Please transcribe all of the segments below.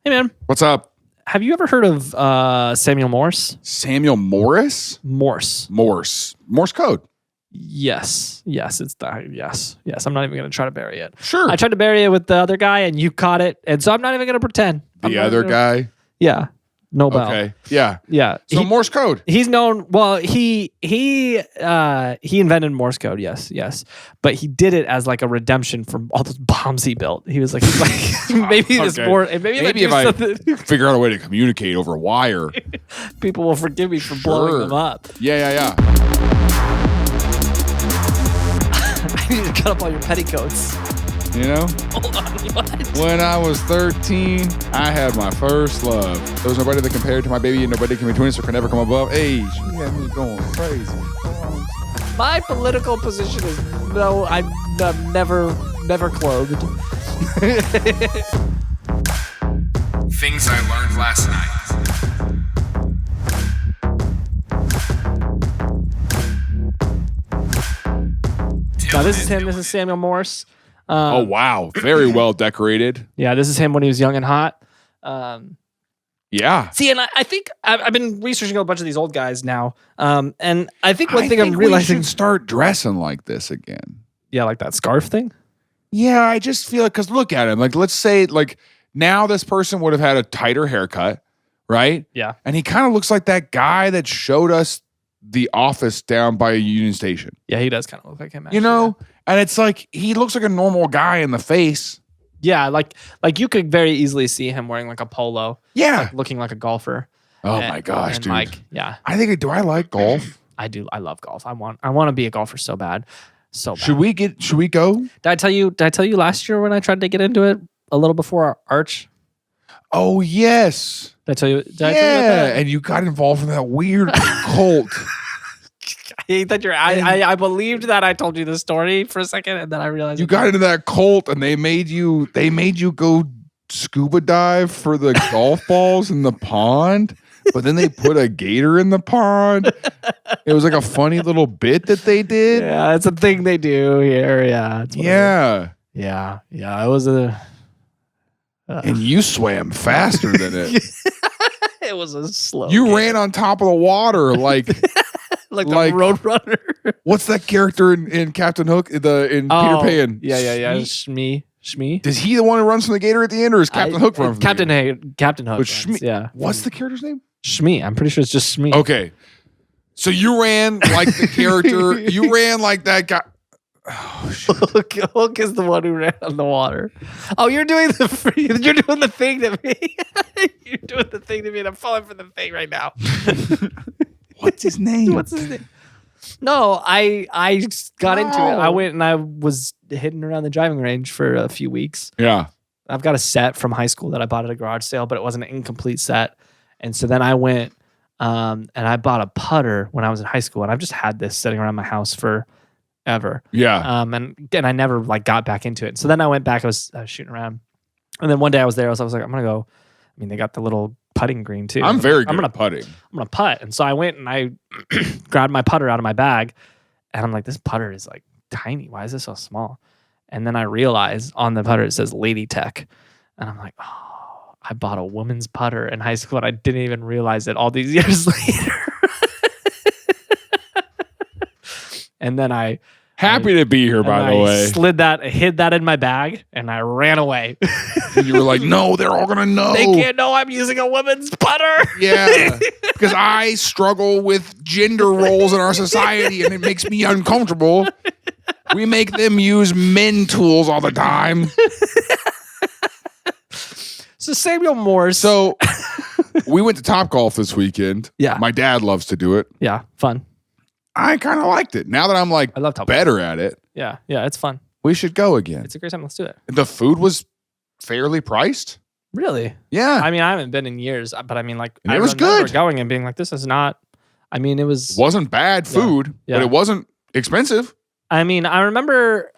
Hey, man. What's up? Have you ever heard of Samuel Morse? Samuel Morse? Morse. Morse code. Yes. It's that. Yes. I'm not even going to try to bury it. Sure. I tried to bury it with the other guy, and you caught it, and so I'm not even going to pretend. The other guy? Yeah. Nobel. Okay. Yeah. Yeah. So Morse code. He's known. Well, he invented Morse code. Yes. But he did it as like a redemption from all those bombs he built. He was like maybe this more. Maybe if I figure out a way to communicate over a wire, people will forgive me for blowing them up. Yeah. I need to cut up all your petticoats. You know? Hold on, what? When I was 13, I had my first love. There was nobody that compared to my baby, and nobody can between us or can never come above age. She had me going crazy. My political position is no, I'm never clothed. Things I learned last night. Now this is him. This is Samuel Morse. Oh wow, very well decorated. Yeah, this is him when he was young and hot. Yeah. See, and I think I've been researching a bunch of these old guys now, and I think one thing I'm realizing we should start dressing like this again. Yeah, like that scarf thing. Yeah, I just feel like because look at him. Like, let's say like now this person would have had a tighter haircut, right? Yeah, and he kind of looks like that guy that showed us The Office down by Union Station. Yeah, he does kind of look like him. Actually, you know. Yeah. And it's like he looks like a normal guy in the face. Yeah, like you could very easily see him wearing like a polo. Yeah, like looking like a golfer. Oh my gosh, dude! Like, yeah, I think. Do I like golf? I do. I love golf. I want to be a golfer so bad. So bad. Should we go? Did I tell you last year when I tried to get into it a little before our Arch? Oh yes. Did I tell you? Did I tell you about that? And you got involved in that weird cult. I hate that I believed that I told you the story for a second, and then I realized you got into that cult, and they made you go scuba dive for the golf balls in the pond, but then they put a gator in the pond. It was like a funny little bit that they did. Yeah, it's a thing they do here. Yeah, yeah. It was a. And you swam faster than it. It was a slow. You ran on top of the water like. like the Roadrunner. What's that character in Captain Hook? In Peter Pan? Yeah. Shmee. Is he the one who runs from the gator at the end, or is Captain Hook run from Captain the gator? Captain Hook. Yeah. What's the character's name? Shmee. I'm pretty sure it's just Shmee. Okay. So you ran like the character. You ran like that guy. Oh, shit. Hook is the one who ran on the water. Oh, you're doing the thing to me. You're doing the thing to me, and I'm falling for the thing right now. What's his name? No, I got into it. I went and I was hitting around the driving range for a few weeks. Yeah. I've got a set from high school that I bought at a garage sale, but it was an incomplete set. And so then I went and I bought a putter when I was in high school, and I've just had this sitting around my house forever. Yeah. And I never like got back into it. So then I went back. I was shooting around, and then one day I was there. I was like, I'm gonna go. I mean, they got the little putting green too. I'm very good at putting. I'm gonna putt, and so I went and I grabbed my putter out of my bag, and I'm like, this putter is like tiny. Why is this so small? And then I realized on the putter it says Lady Tech, and I'm like, oh, I bought a woman's putter in high school, and I didn't even realize it all these years later. And then Happy to be here, by the way. Hid that in my bag, and I ran away. And you were like, no, they're all going to know. They can't know I'm using a woman's putter. Yeah, because I struggle with gender roles in our society, and it makes me uncomfortable. We make them use men tools all the time. So Samuel Morse. So we went to Topgolf this weekend. Yeah. My dad loves to do it. Yeah, fun. I kind of liked it. Now that I'm like I love Topgolf. Better at it. Yeah, it's fun. We should go again. It's a great time. Let's do it. The food was fairly priced. Really? Yeah. I mean, I haven't been in years, but I mean, like, it was good. Going and being like, this is not. I mean, it wasn't bad food, but it wasn't expensive. I mean, I remember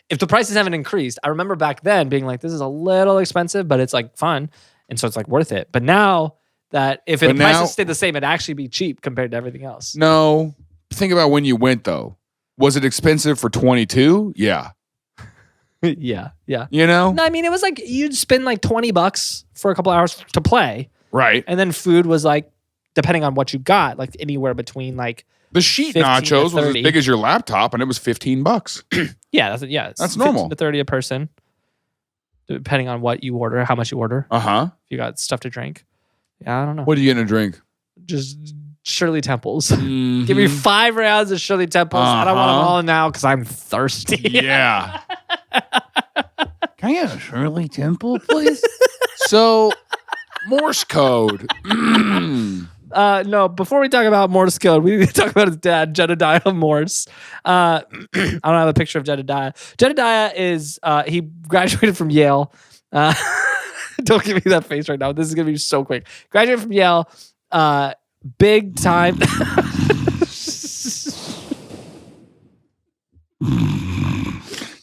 if the prices haven't increased, I remember back then being like, this is a little expensive, but it's like fun, and so it's like worth it. But now that if the prices stayed the same, it'd actually be cheap compared to everything else. No. Think about when you went, though. Was it expensive for 22? Yeah. Yeah. You know? No, I mean, it was like you'd spend like $20 for a couple hours to play. Right. And then food was like, depending on what you got, like anywhere between like the sheet 15 to nachos was as 30. big as your laptop, and it was $15. Yeah, it's That's normal. 15 to 30 a person, depending on what you order, how much you order. Uh-huh. If you got stuff to drink. Yeah, I don't know. What are you getting to drink? Just Shirley Temples. Mhm. Give me 5 rounds of Shirley Temples. I don't want them all now because I'm thirsty. Yeah. Can I get a Shirley Temple, please? So, Morse code. No, before we talk about Morse code, we need to talk about his dad, Jedediah Morse. I don't have a picture of Jedediah. Jedediah is, he graduated from Yale. Don't give me that face right now. This is going to be so quick. Graduated from Yale. Big time.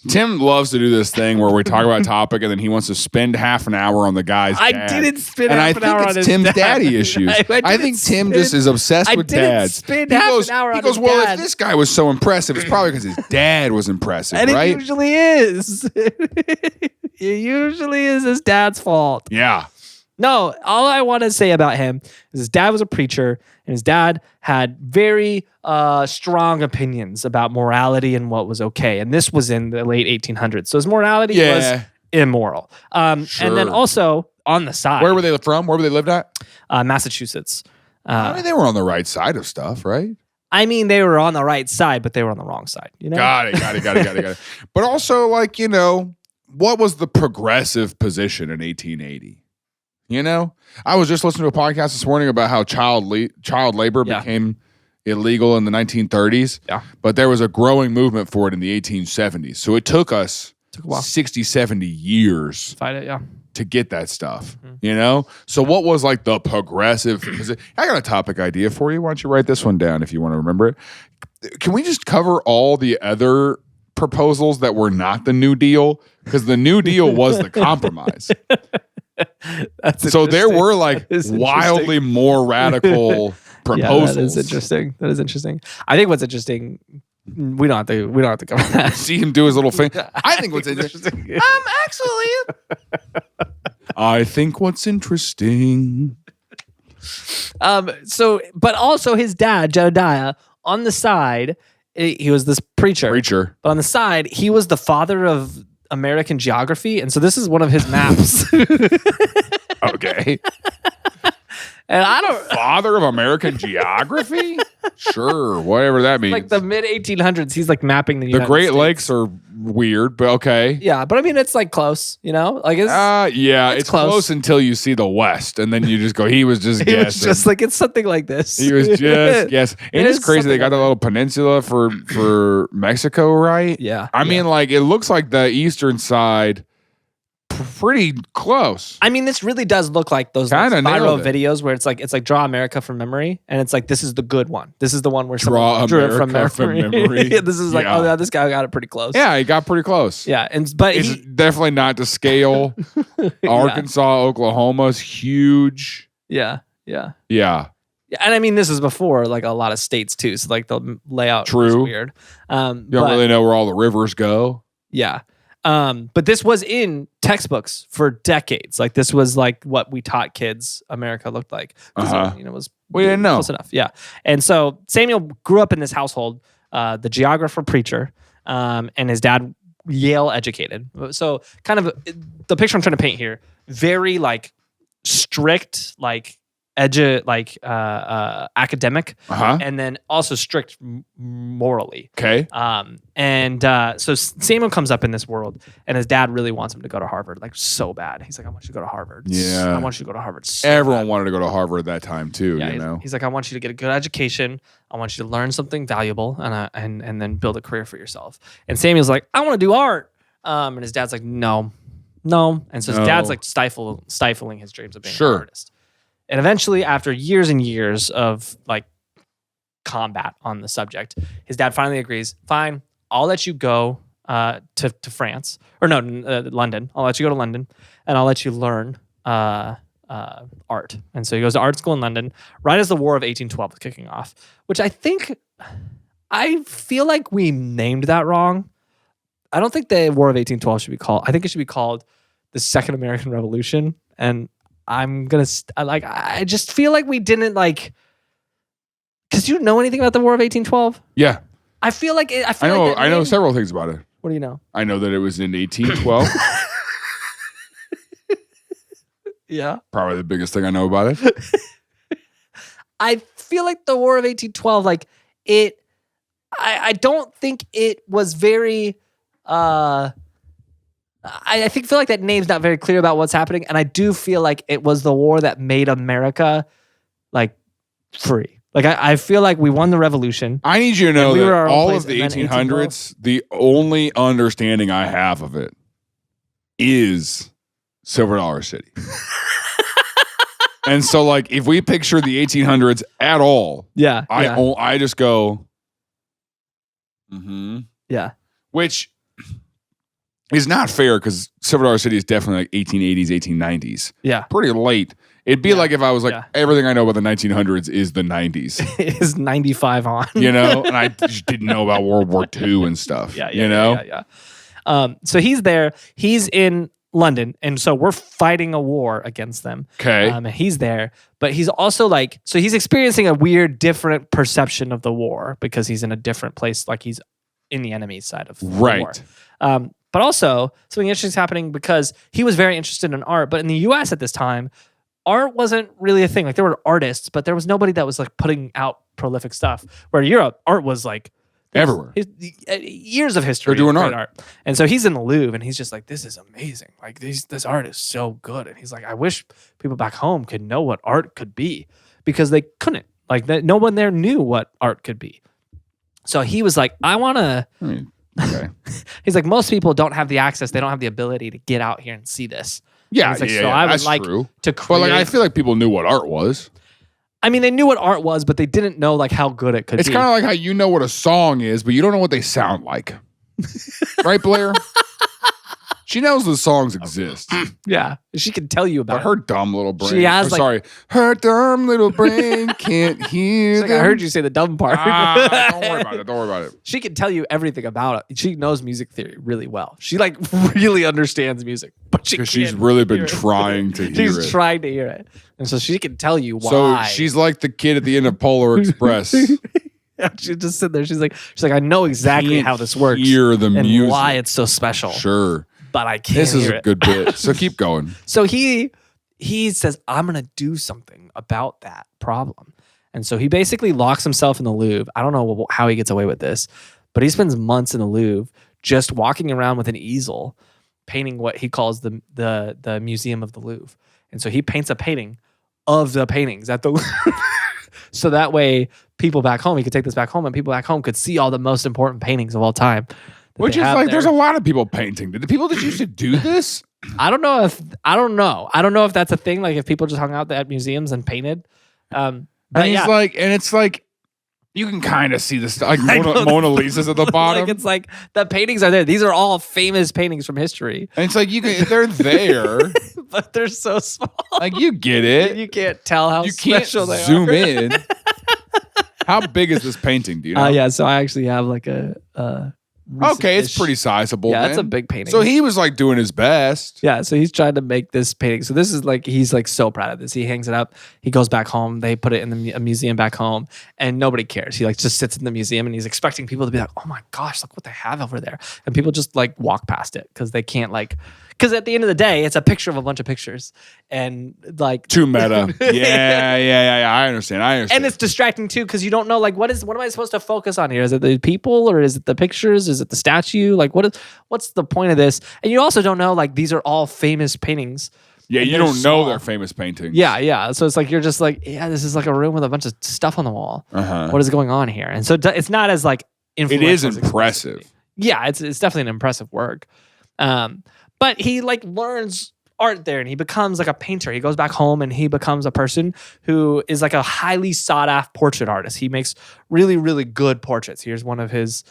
Tim loves to do this thing where we talk about a topic and then he wants to spend half an hour on the guy's I dad. didn't spend and half I an hour think on it's his Tim's dad. daddy issues. I think Tim just is obsessed with dads. Spend half an hour he on goes, his well, dad. if this guy was so impressive, it's probably because his dad was impressive, And right? it usually is. It usually is his dad's fault. Yeah. No, all I want to say about him is his dad was a preacher, and his dad had very strong opinions about morality and what was okay. And this was in the late 1800s. So his morality was immoral. And then also on the side. Where were they from? Where were they lived at? Massachusetts. I mean, they were on the right side of stuff, right? I mean, they were on the right side, but they were on the wrong side. You know? Got it. But also, like, you know, what was the progressive position in 1880? You know, I was just listening to a podcast this morning about how child labor became illegal in the 1930s. Yeah. But there was a growing movement for it in the 1870s. So it took us a while. 60, 70 years Fight it, yeah. to get that stuff, you know? So what was like the progressive? I got a topic idea for you. Why don't you write this one down if you want to remember it? Can we just cover all the other proposals that were not the New Deal? Because the New Deal was the compromise. So there were like wildly more radical proposals. Yeah, that is interesting. I think what's interesting, we don't have to cover that. See him do his little thing. I think what's interesting. I think what's interesting. But also his dad, Jedediah, on the side, he was this preacher. But on the side, he was the father of American geography, and so this is one of his maps. Okay. And I don't Father of American geography? Sure, whatever that means. like the mid 1800s. He's like mapping the the United Great States. Lakes are weird, but okay. Yeah, but I mean it's like close, you know? Like it's It's close until you see the West, and then you just go, he was just it was guessing. just like it's something like this. He was just guessing. It is crazy they something got that little peninsula for Mexico, right? Yeah. I mean, like, it looks like the eastern side pretty close. I mean, this really does look like those like, Kinda viral nailed it. videos where it's like draw America from memory, and it's like this is the good one. This is the one where Draw someone drew it America from memory. Yeah, this is like, Yeah. oh yeah, this guy got it pretty close. Yeah, he got pretty close. Yeah, but It's definitely not to scale. Arkansas, Oklahoma's huge. yeah. Yeah. Yeah, and I mean this is before like a lot of states too, so like the layout is True. weird. You don't really know where all the rivers go. Yeah. But this was in textbooks for decades. Like this was like what we taught kids America looked like. 'Cause, you know, it was We didn't know. close enough. Yeah. And so Samuel grew up in this household, the geographer preacher, and his dad Yale educated. So kind of the picture I'm trying to paint here, very like strict, like academic, and then also strict morally. Okay. So Samuel comes up in this world, and his dad really wants him to go to Harvard, like so bad. He's like, I want you to go to Harvard. Yeah. I want you to go to Harvard. So Everyone bad. wanted to go to Harvard at that time too, Yeah, you know. he's like, I want you to get a good education. I want you to learn something valuable, and then build a career for yourself. And Samuel's like, I want to do art. And his dad's like, no. And so his dad's like stifling his dreams of being an artist. And eventually, after years and years of like combat on the subject, his dad finally agrees. Fine, I'll let you go to France, or no, London. I'll let you go to London, and I'll let you learn art. And so he goes to art school in London right as the War of 1812 was kicking off, which I feel like we named that wrong. I don't think the War of 1812 should be called. I think it should be called the Second American Revolution. And I'm gonna I just feel like we didn't like. Cause you know anything about the War of 1812? Yeah, I feel like I know several things about it. What do you know? I know that it was in 1812. Yeah, probably the biggest thing I know about it. I feel like the War of 1812, like it. I don't think it was very. I feel like that name's not very clear about what's happening, and I do feel like it was the war that made America like free. Like I feel like we won the revolution. I need you to know that all of the and then 1800s, the only understanding I have of it is Silver Dollar City. And so, like, if we picture the 1800s at all, I just go, yeah, which is not fair because Silver Dollar City is definitely like 1880s, 1890s. Yeah, pretty late. It'd be like if I was like, everything I know about the 1900s is the 90s. It is 95 on. You know, and I just didn't know about World War II and stuff. Yeah. So he's there. He's in London, and so we're fighting a war against them. Okay. And he's there, but he's also like, so he's experiencing a weird, different perception of the war because he's in a different place, like he's in the enemy's side of the war. But also, something interesting is happening because he was very interested in art, but in the U.S. at this time, art wasn't really a thing. Like there were artists, but there was nobody that was like putting out prolific stuff. Where in Europe, art was like everywhere. Years of history. They're doing art. And so he's in the Louvre and he's just like, this is amazing. Like this art is so good. And he's like, I wish people back home could know what art could be because they couldn't. Like no one there knew what art could be. So he was like, I want to. Okay. He's like, most people don't have the access. They don't have the ability to get out here and see this. Yeah, like, yeah, so I would that's like true. to create. But like, I feel like people knew what art was. I mean, they knew what art was, but they didn't know like how good it could be. It's kind of like how you know what a song is, but you don't know what they sound like. Right, Blair? She knows the songs exist. Yeah, she can tell you about but her dumb little brain. She has her dumb little brain can't hear I heard you say the dumb part. Don't worry about it. Don't worry about it. She can tell you everything about it. She knows music theory really well. She like really understands music, but she's really been trying to hear it. She's trying to hear it, and so she can tell you why. So she's like the kid at the end of Polar Express. Yeah, she just sit there. She's like, I know exactly how this works. Hear the music and why it's so special. Sure. But I can't. This is hear a good bit. So keep going. So he says, I'm gonna do something about that problem. And so he basically locks himself in the Louvre. I don't know how he gets away with this, but he spends months in the Louvre just walking around with an easel, painting what he calls the Museum of the Louvre. And so he paints a painting of the paintings at the Louvre. So that way people back home, he could take this back home and people back home could see all the most important paintings of all time. Which is like, there's a lot of people painting. Did the people that used to do this? I don't know if that's a thing. Like if people just hung out at museums and painted. But it's like, you can kind of see this, like Mona Lisa's at the bottom. Like it's like the paintings are there. These are all famous paintings from history. And it's like, they're there. But they're so small. Like you get it. You can't tell how special they are. Zoom in. How big is this painting? Do you know? Yeah, so I actually have like a okay, it's pretty sizable. Yeah, man. it's a big painting. So he was like doing his best. Yeah, so he's trying to make this painting. So this is like, he's like so proud of this. He hangs it up. He goes back home. They put it in a museum back home, and nobody cares. He like just sits in the museum, and he's expecting people to be like, "Oh my gosh, look what they have over there," and people just like walk past it because they can't like. Because at the end of the day, it's a picture of a bunch of pictures, and like too meta. Yeah. I understand. And it's distracting too because you don't know like what am I supposed to focus on here? Is it the people or is it the pictures? Is it the statue? Like what's the point of this? And you also don't know like these are all famous paintings. Yeah, you don't know they're famous paintings. Yeah. So it's like you're just like, yeah, this is like a room with a bunch of stuff on the wall. What is going on here? And so it's not as like influential. It is impressive. Yeah, it's definitely an impressive work. But he like learns art there and he becomes like a painter. He goes back home and he becomes a person who is like a highly sought after portrait artist. He makes really, really good portraits. Here's one of his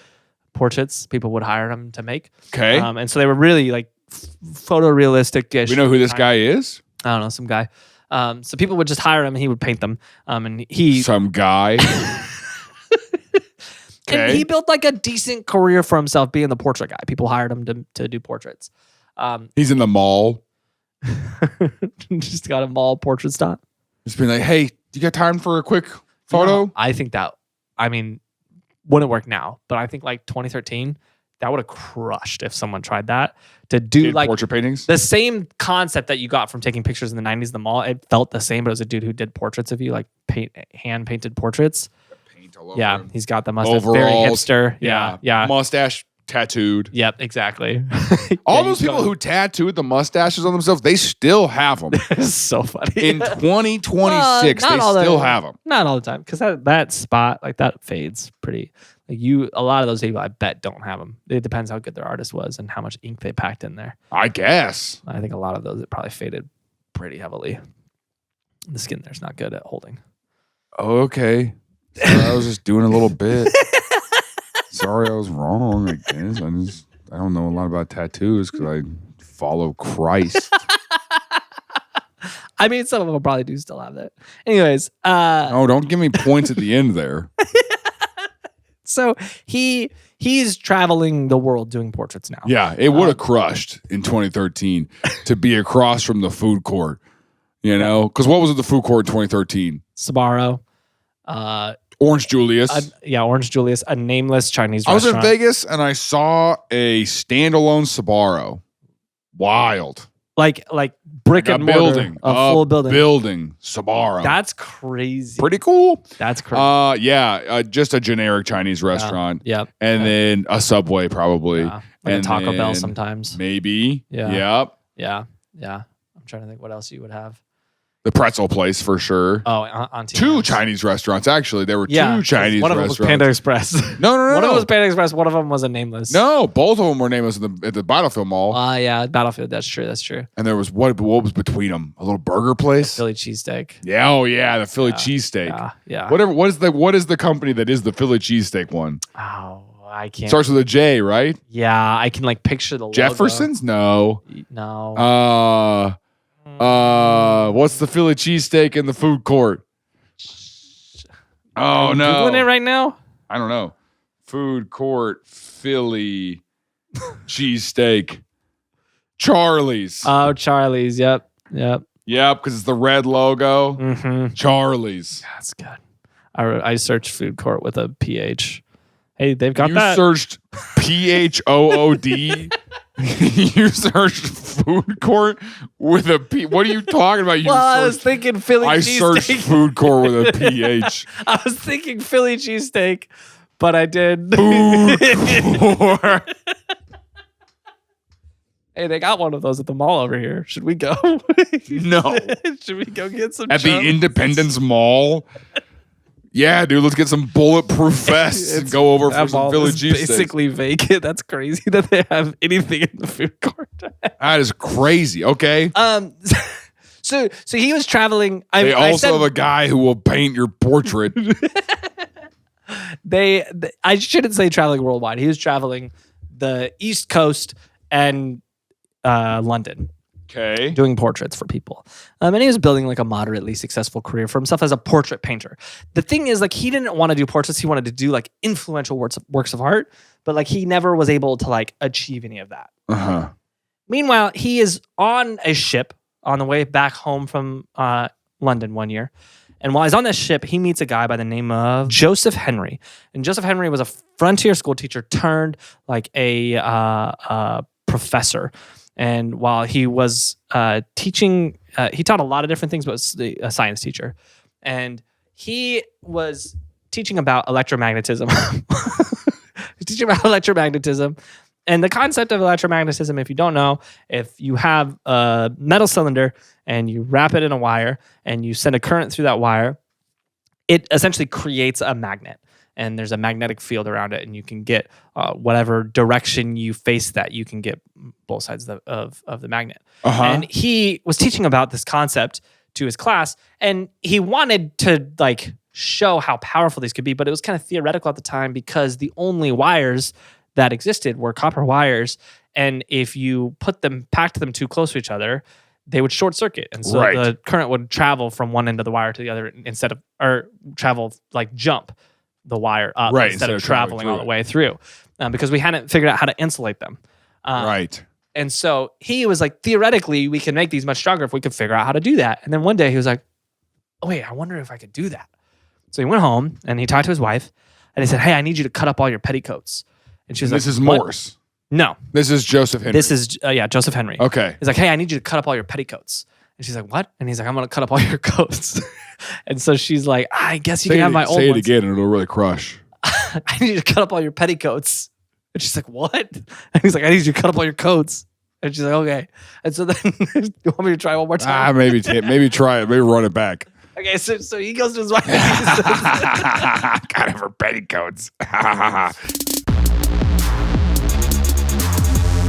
portraits people would hire him to make. Okay. And so they were really like photorealistic-ish. We know who this guy is? I don't know, some guy. So people would just hire him and he would paint them. Some guy. And Okay. he built like a decent career for himself being the portrait guy. People hired him to do portraits. He's in the mall. Just got a mall portrait stop. Just being like, hey, you got time for a quick photo? No, I think that, I mean, wouldn't work now, but I think like 2013, that would have crushed if someone tried that to do Did like portrait paintings? the same concept that you got from taking pictures in the 90s in the mall. It felt the same, but it was a dude who did portraits of you, like hand painted portraits. Paint all over Yeah, him. he's got the mustache. Very Overalls. hipster. Yeah. Mustache tattooed. Yep, exactly. All those people who tattooed the mustaches on themselves, they still have them. It's so funny. In 2026, Well, they not all still the- have them. Not all the time, because that spot, like that fades pretty. Like a lot of those people, I bet, don't have them. It depends how good their artist was and how much ink they packed in there. I guess. I think a lot of those, it probably faded pretty heavily. The skin there's not good at holding. Okay. I was just doing a little bit. Sorry, I was wrong. I guess I don't know a lot about tattoos because I follow Christ. I mean, some of them probably do still have that. Anyways, No, don't give me points at the end there. so he's traveling the world doing portraits now. Yeah, it would have crushed in 2013 to be across from the food court. You know, because what was at the food court in 2013? Sbarro. Orange Julius. Orange Julius, a nameless Chinese I was in restaurant. Vegas and I saw a standalone Sbarro. Wild. Like brick Like and mortar, a full building. Building Sbarro. That's crazy. pretty cool. That's crazy. Just a generic Chinese restaurant. Yep. And then a Subway probably. Yeah. Like and a Taco Bell then sometimes. Maybe. Yeah. Yep. Yeah. I'm trying to think what else you would have. The pretzel place for sure. Oh, on Two Chinese restaurants, actually. There were two Chinese one of them restaurants. was Panda Express. No. One of them was Panda Express. One of them was a nameless. No, both of them were nameless at the Battlefield Mall. Yeah, Battlefield. That's true. And there was what was between them? A little burger place? Philly cheesesteak. Yeah, the Philly cheesesteak. Yeah. What is the company that is the Philly cheesesteak one? Oh, I can't. Starts with a J, right? Yeah, I can like picture the logo. Jefferson's? No. No. What's the Philly cheesesteak in the food court? Oh no. Googling it right now? I don't know. Food court Philly cheesesteak. Charlie's. Oh, Charlie's. Yep. Yep, because it's the red logo. Mm-hmm. Charlie's. That's good. I searched food court with a PH. Hey, they've got You that. searched PHOOD. You searched food court with a P. What are you talking about? You I was searched, thinking Philly I cheesesteak. searched food court with a PH. I was thinking Philly cheesesteak, but I did. Food court. Hey, they got one of those at the mall over here. Should we go? No. Should we go get some At the chums? Independence Mall. Yeah, dude, let's get some bulletproof vests and go over for That some mall Philly is cheesesteaks. basically vacant. That's crazy that they have anything in the food court. That is crazy. Okay. So he was traveling. They I also said have a guy who will paint your portrait. I shouldn't say traveling worldwide. He was traveling the East Coast and London. Okay. Doing portraits for people. And he was building like a moderately successful career for himself as a portrait painter. The thing is, like, he didn't want to do portraits. He wanted to do like influential works of art, but like he never was able to like achieve any of that. Uh-huh. Meanwhile, he is on a ship on the way back home from London one year. And while he's on this ship, he meets a guy by the name of Joseph Henry. And Joseph Henry was a frontier school teacher turned like a professor. And while he was teaching, he taught a lot of different things, but was a science teacher. And he was teaching about electromagnetism. And the concept of electromagnetism, if you don't know, if you have a metal cylinder and you wrap it in a wire and you send a current through that wire, it essentially creates a magnet. And there's a magnetic field around it, and you can get whatever direction you face that, you can get both sides of the magnet. Uh-huh. And he was teaching about this concept to his class, and he wanted to like show how powerful these could be, but it was kind of theoretical at the time because the only wires that existed were copper wires, and if you packed them too close to each other, they would short circuit, and so the current would travel from one end of the wire to the other or travel like jump the wire up Right, instead of traveling all the way through, because we hadn't figured out how to insulate them. Right. And so he was like, theoretically, we can make these much stronger if we could figure out how to do that. And then one day he was like, oh, wait, I wonder if I could do that. So he went home and he talked to his wife and he said, hey, I need you to cut up all your petticoats. And she was like, this is what? Morse. No. This is Joseph Henry. This is, Joseph Henry. Okay. He's like, hey, I need you to cut up all your petticoats. And she's like, what? And he's like, I'm going to cut up all your coats. And so she's like, I guess you can have my old Say it ones. again and it'll really crush. I need you to cut up all your petticoats. And she's like, what? And he's like, I need you to cut up all your coats. And she's like, okay. And so then, you want me to try one more time? Maybe try it. Maybe run it back. Okay, so he goes to his wife and he says, Got her petticoats.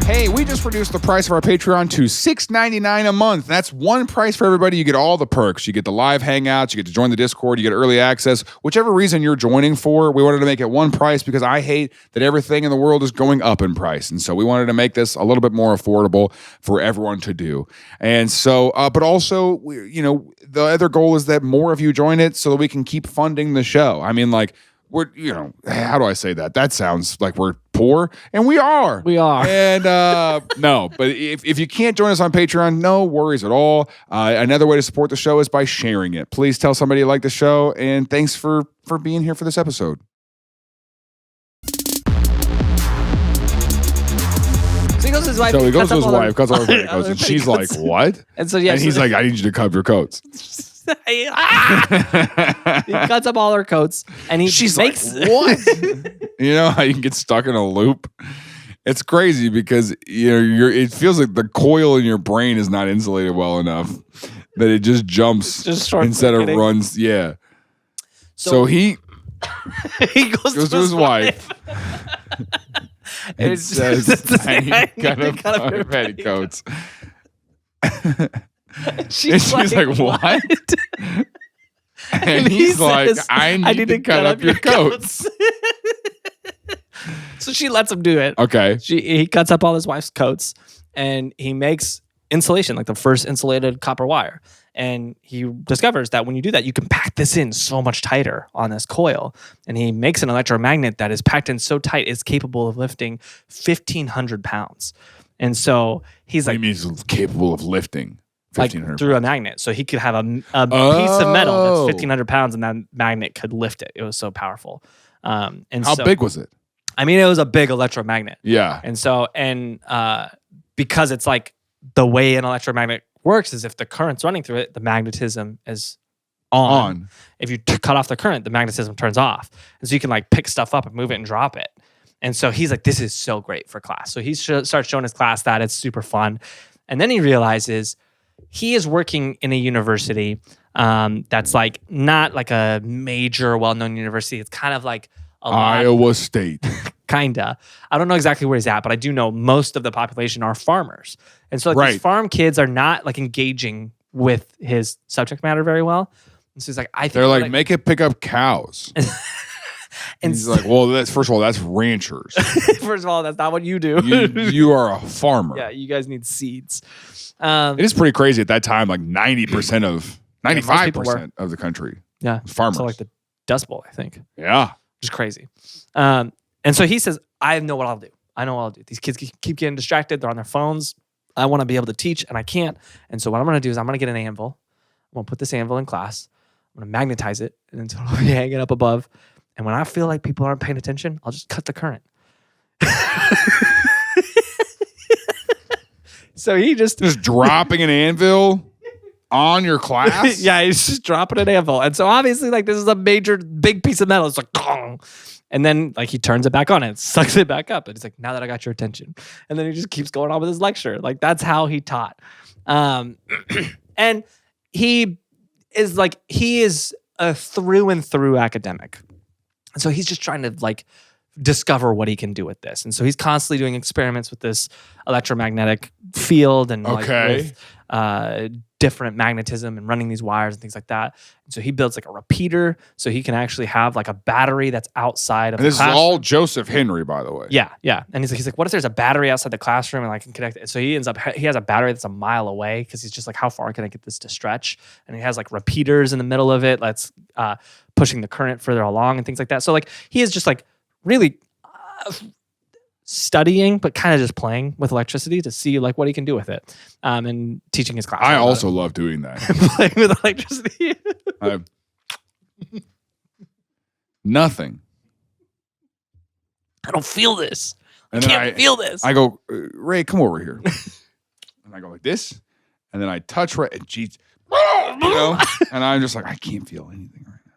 Hey, we just reduced the price of our Patreon to $6.99 a month. That's one price for everybody. You get all the perks. You get the live hangouts. You get to join the Discord. You get early access. Whichever reason you're joining for, we wanted to make it one price because I hate that everything in the world is going up in price. And so we wanted to make this a little bit more affordable for everyone to do. And so, but also, the other goal is that more of you join it so that we can keep funding the show. I mean, like, we're, how do I say that? That sounds like we're poor, and we are. We are. And no, but if you can't join us on Patreon, no worries at all. Another way to support the show is by sharing it. Please tell somebody you like the show, and thanks for being here for this episode. so he goes to his wife. So he goes to his wife, cuts all her all petticoats, her and she's like, petticoats. what? And so, And he's like, I need you to cut up your coats. he cuts up all her coats, and She's makes like, what? You know how you can get stuck in a loop? It's crazy because it feels like the coil in your brain is not insulated well enough that it just jumps instead of runs. Yeah. So he goes to his wife. It says, I need to cut up your petticoats. She's like, what? And he's like, says, I need to cut up your coats. So she lets him do it. Okay. He cuts up all his wife's coats and he makes insulation, like the first insulated copper wire. And he discovers that when you do that, you can pack this in so much tighter on this coil. And he makes an electromagnet that is packed in so tight, it's capable of lifting 1,500 pounds. And so he's like, means capable of lifting 1,500 through a magnet. So he could have a piece of metal that's 1,500 pounds and that magnet could lift it. It was so powerful. And how big was it? I mean, it was a big electromagnet. Yeah. And so, because it's like the way an electromagnet works is if the current's running through it, the magnetism is on. If you cut off the current, the magnetism turns off. And so you can like pick stuff up and move it and drop it. And so he's like, this is so great for class. So he starts showing his class that it's super fun. And then he realizes he is working in a university that's like not like a major well-known university. It's kind of like Iowa State. Kinda. I don't know exactly where he's at, but I do know most of the population are farmers. And so like, these farm kids are not like engaging with his subject matter very well. And so he's like, I think they're like, make it pick up cows. And he's like, well, first of all, that's ranchers. First of all, that's not what you do. You are a farmer. Yeah, you guys need seeds. It is pretty crazy at that time. Like 95% of the country. Yeah, farmers. So like the Dust Bowl, I think. Yeah, just crazy. And so he says, I know what I'll do. I know what I'll do. These kids keep getting distracted. They're on their phones. I want to be able to teach, and I can't. And so what I'm going to do is I'm going to get an anvil. I'm going to put this anvil in class. I'm going to magnetize it, and then it'll be hanging up above. And when I feel like people aren't paying attention, I'll just cut the current. So he just dropping an anvil on your class? Yeah, he's just dropping an anvil. And so obviously, like, this is a big piece of metal. It's like, gong. And then like he turns it back on and sucks it back up. And he's like, now that I got your attention. And then he just keeps going on with his lecture. Like, that's how he taught. And he is a through and through academic. And so he's just trying to like discover what he can do with this. And so he's constantly doing experiments with this electromagnetic field and like with different magnetism and running these wires and things like that. And so he builds like a repeater so he can actually have like a battery that's outside of And the this is classroom. all Joseph Henry, by the way. Yeah, yeah. And he's like, what if there's a battery outside the classroom and I can connect it? So he has a battery that's a mile away because he's just like, how far can I get this to stretch? And he has like repeaters in the middle of it that's pushing the current further along and things like that. So like he is just like really studying, but kind of just playing with electricity to see like what he can do with it, and teaching his class. I also love doing that. playing with electricity. Nothing. I don't feel this. And I then can't feel this. I go, Ray, come over here. And I go like this. And then I touch Ray and she's, and I'm just like, I can't feel anything right now.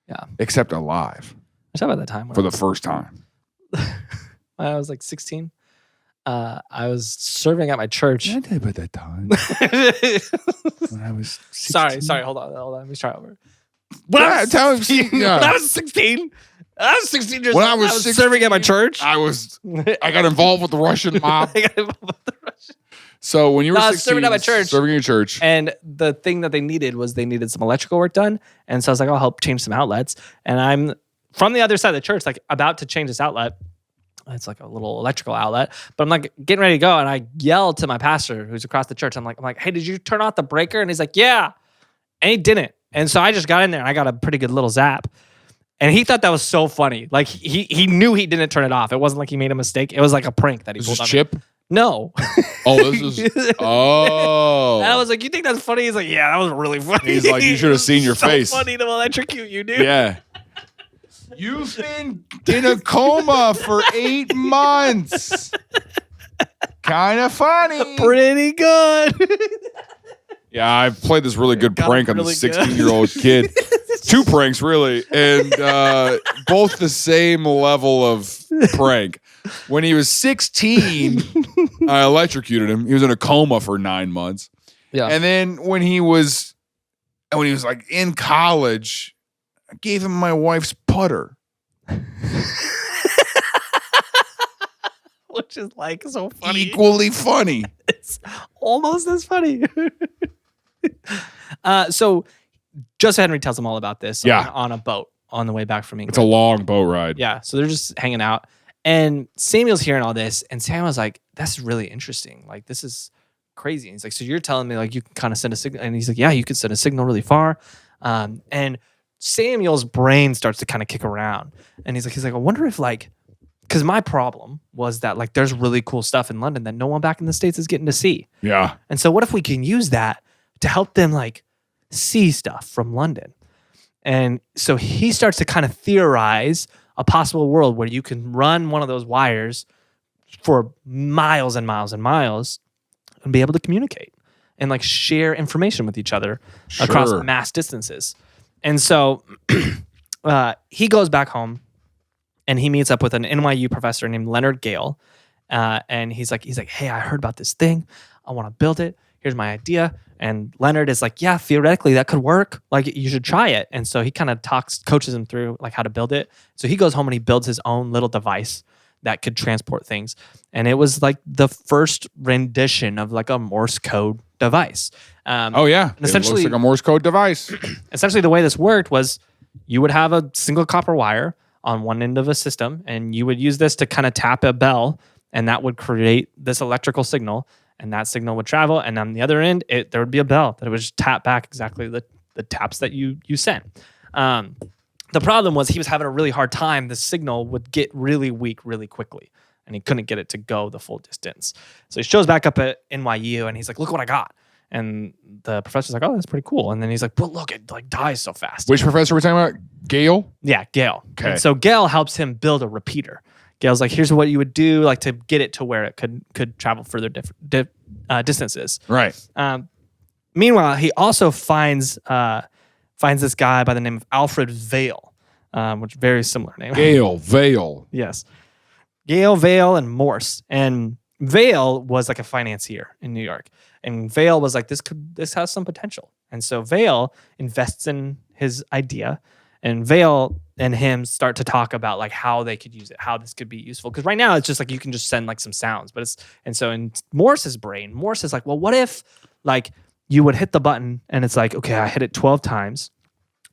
Yeah. Except alive. I talked about that time For the first time. when I was like 16. I was serving at my church. Did I tell you about that time? When I was 16? Sorry. Hold on. Let me try over. When I was 16 when I was 16 years When old, I was serving at my 16, church. I got involved with the Russian mob. I got involved with the Russian. So when you were No, I was 16, serving at my church. serving in church. And the thing that they needed was they needed some electrical work done. And so I was like, I'll help change some outlets. And I'm from the other side of the church, like about to change this outlet. It's like a little electrical outlet, but I'm like getting ready to go. And I yelled to my pastor who's across the church. I'm like, hey, did you turn off the breaker? And he's like, yeah. And he didn't. And so I just got in there and I got a pretty good little zap. And he thought that was so funny. Like he knew he didn't turn it off. It wasn't like he made a mistake. It was like a prank that he This pulled is on me. Chip? No. Oh, this is. Oh. And I was like, you think that's funny? He's like, yeah, that was really funny. He's like, you should have seen your so face. funny to electrocute you, dude. Yeah. You've been in a coma for 8 months. Kind of funny. Pretty good. Yeah, I played this really good Got prank on really the 16-year-old kid. 2 pranks, really, and both the same level of prank. When he was 16, I electrocuted him. He was in a coma for 9 months. Yeah. And then when he was like in college, I gave him my wife's putter. Which is like so funny. Equally funny. It's almost as funny. So Joseph Henry tells them all about this on a boat on the way back from England. It's a long boat ride. Yeah. So they're just hanging out. And Samuel's hearing all this. And Samuel's like, that's really interesting. Like, this is crazy. And he's like, so you're telling me like you can kind of send a signal? And he's like, yeah, you could send a signal really far. And Samuel's brain starts to kind of kick around. And he's like, I wonder if like, because my problem was that like there's really cool stuff in London that no one back in the States is getting to see. Yeah. And so what if we can use that to help them like see stuff from London? And so he starts to kind of theorize a possible world where you can run one of those wires for miles and miles and miles and be able to communicate and like share information with each other across mass distances. And so he goes back home and he meets up with an NYU professor named Leonard Gale. And he's like, hey, I heard about this thing. I want to build it. Here's my idea. And Leonard is like, yeah, theoretically that could work. Like you should try it. And so he kind of coaches him through like how to build it. So he goes home and he builds his own little device that could transport things. And it was like the first rendition of like a Morse code device. Oh yeah. And essentially, it looks like a Morse code device. Essentially the way this worked was you would have a single copper wire on one end of a system and you would use this to kind of tap a bell and that would create this electrical signal. And that signal would travel, and on the other end, there would be a bell that it would just tap back exactly the taps that you sent. The problem was he was having a really hard time. The signal would get really weak really quickly, and he couldn't get it to go the full distance. So he shows back up at NYU, and he's like, "Look what I got!" And the professor's like, "Oh, that's pretty cool." And then he's like, "But look, it like dies so fast." Which professor are we talking about? Gale? Yeah, Gale. Okay. And so Gale helps him build a repeater. Gale's like, here's what you would do, like to get it to where it could travel further distances. Right. Meanwhile, he also finds this guy by the name of Alfred Vail, which is a very similar name. Gale, Vale. Yes. Gale, Vail, and Morse. And Vail was like a financier in New York. And Vail was like, this has some potential. And so Vail invests in his idea. And Vail and him start to talk about like how they could use it, how this could be useful. Because right now it's just like you can just send like some sounds, and so in Morse's brain, Morse is like, well, what if like you would hit the button and it's like, okay, I hit it 12 times.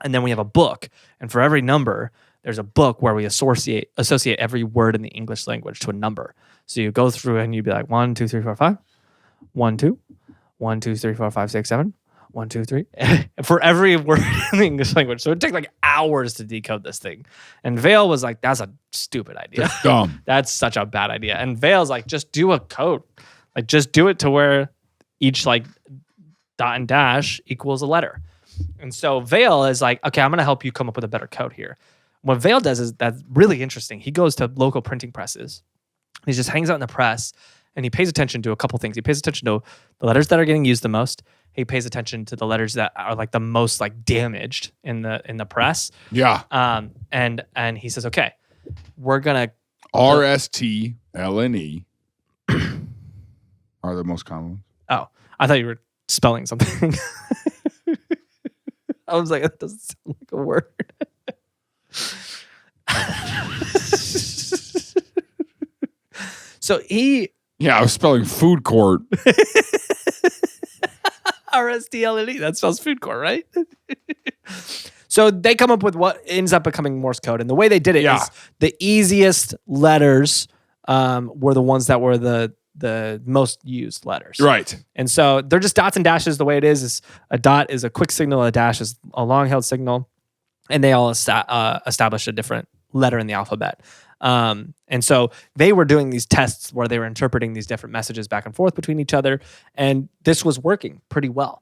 And then we have a book. And for every number, there's a book where we associate every word in the English language to a number. So you go through and you'd be like 1, 2, 3, 4, 5, 1, 2, 1, 2, 3, 4, 5, 6, 7, 1, 2, 3, for every word in the English language. So it'd take like hours to decode this thing. And Vail was like, that's a stupid idea. That's dumb. That's such a bad idea. And Vail's like, just do a code. Like, just do it to where each like dot and dash equals a letter. And so Vail is like, okay, I'm going to help you come up with a better code here. What Vail does is that's really interesting. He goes to local printing presses. He just hangs out in the press and he pays attention to a couple things. He pays attention to the letters that are getting used the most. He pays attention to the letters that are like the most like damaged in the press. Yeah. And he says, okay, we're going to RSTLNE are the most common ones. Oh, I thought you were spelling something. I was like, that doesn't sound like a word. So Yeah, I was spelling food court. RSTLNE, that spells food court, right? So they come up with what ends up becoming Morse code. And the way they did it is the easiest letters were the ones that were the most used letters. Right. And so they're just dots and dashes. The way it is a dot is a quick signal, a dash is a long held signal, and they all establish a different letter in the alphabet. And so they were doing these tests where they were interpreting these different messages back and forth between each other, and this was working pretty well.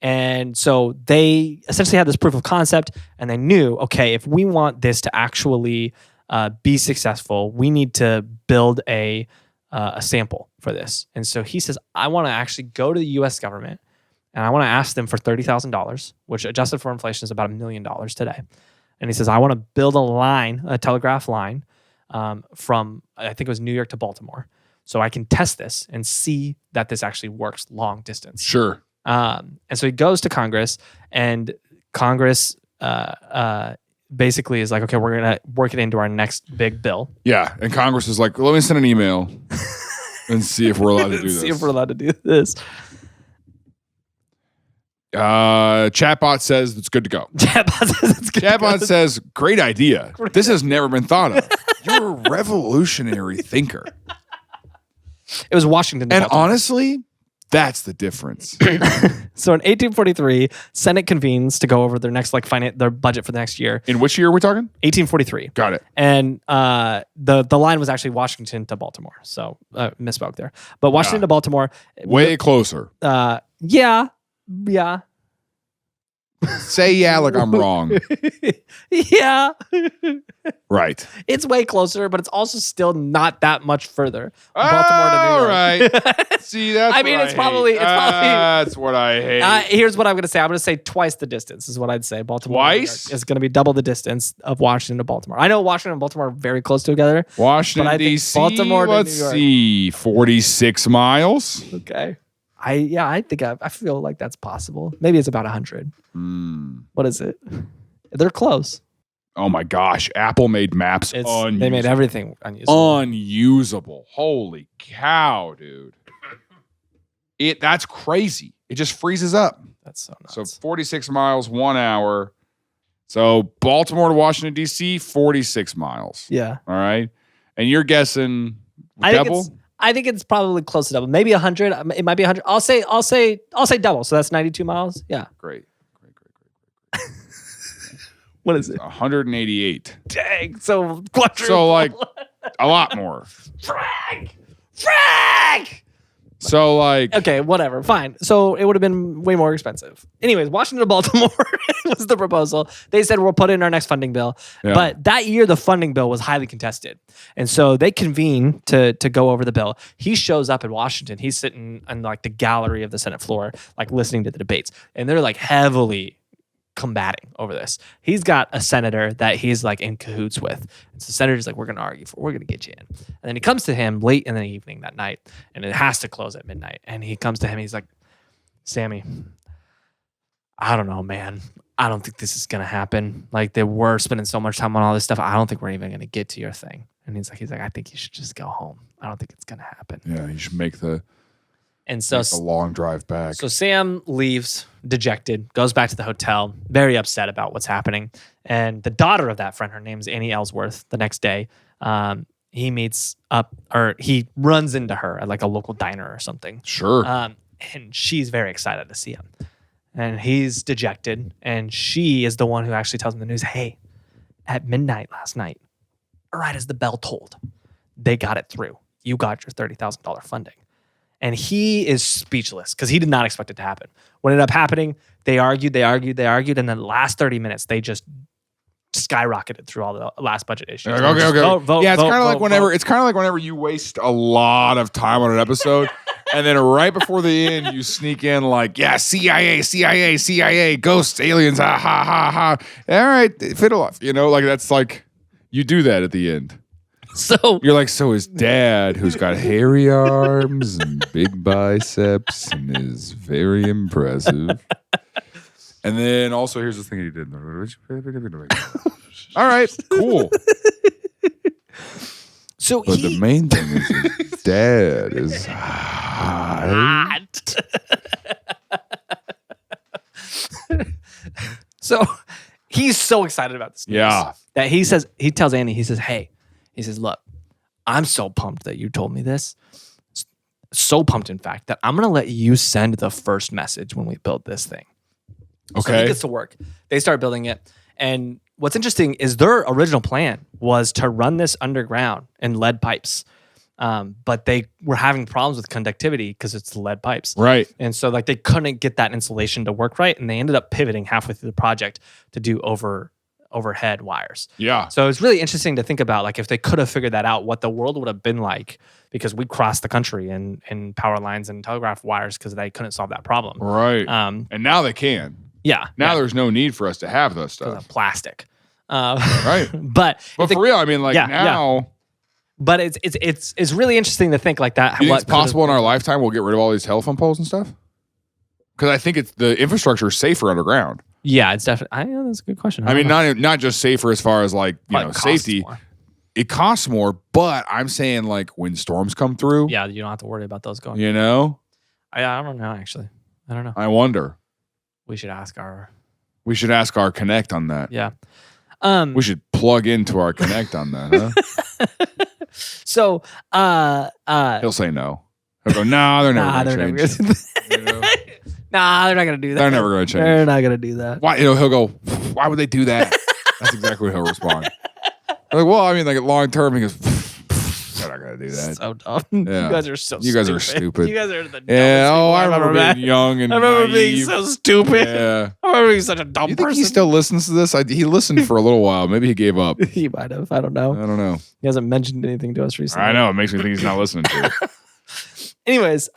And so they essentially had this proof of concept, and they knew, okay, if we want this to actually be successful, we need to build a sample for this. And so he says, I want to actually go to the U.S. government and I want to ask them for $30,000, which adjusted for inflation is about $1 million today. And he says, I want to build a telegraph line from, I think it was New York to Baltimore. So I can test this and see that this actually works long distance. Sure. And so he goes to Congress, and Congress basically is like, okay, we're going to work it into our next big bill. Yeah. And Congress is like, let me send an email and see if we're allowed to do this. See if we're allowed to do this. Chatbot says it's good to go. Chatbot says, great idea. This has never been thought of. You're a revolutionary thinker. It was Washington. And honestly, that's the difference. So in 1843, Senate convenes to go over their next their budget for the next year. In which year are we talking? 1843. Got it. And the line was actually Washington to Baltimore. So misspoke there. But Washington to Baltimore. Way closer. Yeah. Say yeah like I'm wrong. Yeah. Right. It's way closer, but it's also still not that much further. Baltimore to New York. All right. See, that's it's probably that's what I hate. Here's what I'm going to say. I'm going to say twice the distance is what I'd say. Baltimore Twice? is going to be double the distance of Washington to Baltimore. I know Washington and Baltimore are very close together. Washington, D.C., Baltimore to let's New York. see, 46 miles. Okay. I think I feel like that's possible. Maybe it's about 100. What is it? They're close. Oh my gosh. Apple made maps unusable. They made everything unusable. Unusable. Holy cow, dude. That's crazy. It just freezes up. That's so nuts. So 46 miles, 1 hour. So Baltimore to Washington, D.C., 46 miles. Yeah. All right. And you're guessing double? I think it's probably close to double. Maybe 100. It might be 100. I'll say double. So that's 92 miles. Yeah. Great. What is it? 188. Dang. So quadruple. So like a lot more. Frag. So like, Okay, whatever. Fine. So it would have been way more expensive. Anyways, Washington to Baltimore was the proposal. They said we'll put it in our next funding bill. Yeah. But that year, the funding bill was highly contested. And so they convene to go over the bill. He shows up in Washington. He's sitting in like the gallery of the Senate floor, like listening to the debates. And they're like heavily combating over this. He's got a senator that he's like in cahoots with. And so the senator's like, we're going to argue we're going to get you in. And then he comes to him late in the evening that night, and it has to close at midnight. And he comes to him, he's like, Sammy, I don't know, man. I don't think this is going to happen. Like, we're spending so much time on all this stuff. I don't think we're even going to get to your thing. And he's like, I think you should just go home. I don't think it's going to happen. yeah, you should make the And so It's a long drive back. So Sam leaves dejected, goes back to the hotel, very upset about what's happening. And the daughter of that friend, her name's Annie Ellsworth, the next day, he meets up, or he runs into her at like a local diner or something. Sure. And she's very excited to see him. And he's dejected. And she is the one who actually tells him the news. Hey, at midnight last night, right as the bell tolled, they got it through. You got your $30,000 funding. And he is speechless because he did not expect it to happen. What ended up happening, they argued. And then the last 30 minutes, they just skyrocketed through all the last budget issues. Like, okay. Vote, yeah, it's vote, kind of like vote, whenever vote. it's kind of like whenever you waste a lot of time on an episode, and then right before the end, you sneak in like, yeah, CIA, ghosts, aliens, ha ha ha ha. All right, fiddle off. You know, like that's like you do that at the end. So You're like, so his dad, who's got hairy arms and big biceps and is very impressive. And then also, here's the thing he did. All right, cool. So But the main thing is his dad is hot. So he's so excited about this news that he tells Annie, he says, hey, he says, look, I'm so pumped that you told me this. So pumped, in fact, that I'm going to let you send the first message when we build this thing. So he gets to work. They start building it. And what's interesting is their original plan was to run this underground in lead pipes. But they were having problems with conductivity because it's lead pipes. Right. And so like they couldn't get that insulation to work right. And they ended up pivoting halfway through the project to do overhead wires. Yeah. So it's really interesting to think about, like, if they could have figured that out, what the world would have been like, because we crossed the country in power lines and telegraph wires because they couldn't solve that problem. Right. And now they can. Yeah. Now there's no need for us to have those Because stuff. of plastic. Right. But for real, I mean, like now. But it's really interesting to think like that. You think it's possible in our lifetime we'll get rid of all these telephone poles and stuff? Because I think it's the infrastructure is safer underground. Yeah, it's definitely. That's a good question. I mean, not just safer as far as like safety. More. It costs more, but I'm saying like when storms come through. Yeah, you don't have to worry about those going. You know. I don't know actually. I don't know. I wonder. We should ask our Connect on that. Yeah. We should plug into our Connect on that, huh? So, He'll say no. He'll go, no, they're never going to change. Nah, they're not going to do that. They're never going to change. They're not going to do that. Why? He'll go, why would they do that? That's exactly what he'll respond. I'm like, well, I mean, like long term, he goes, they're not going to do that. So dumb. Yeah. You guys are so stupid. You guys are stupid. You guys are the dumbest Yeah, people I I've ever remember met. being young and I remember being naive. so stupid. Yeah. I remember being such a dumb You think person. he still listens to this? He listened for a little while. Maybe he gave up. He might have. I don't know. I don't know. He hasn't mentioned anything to us recently. I know. It makes me think he's not listening to it. Anyways,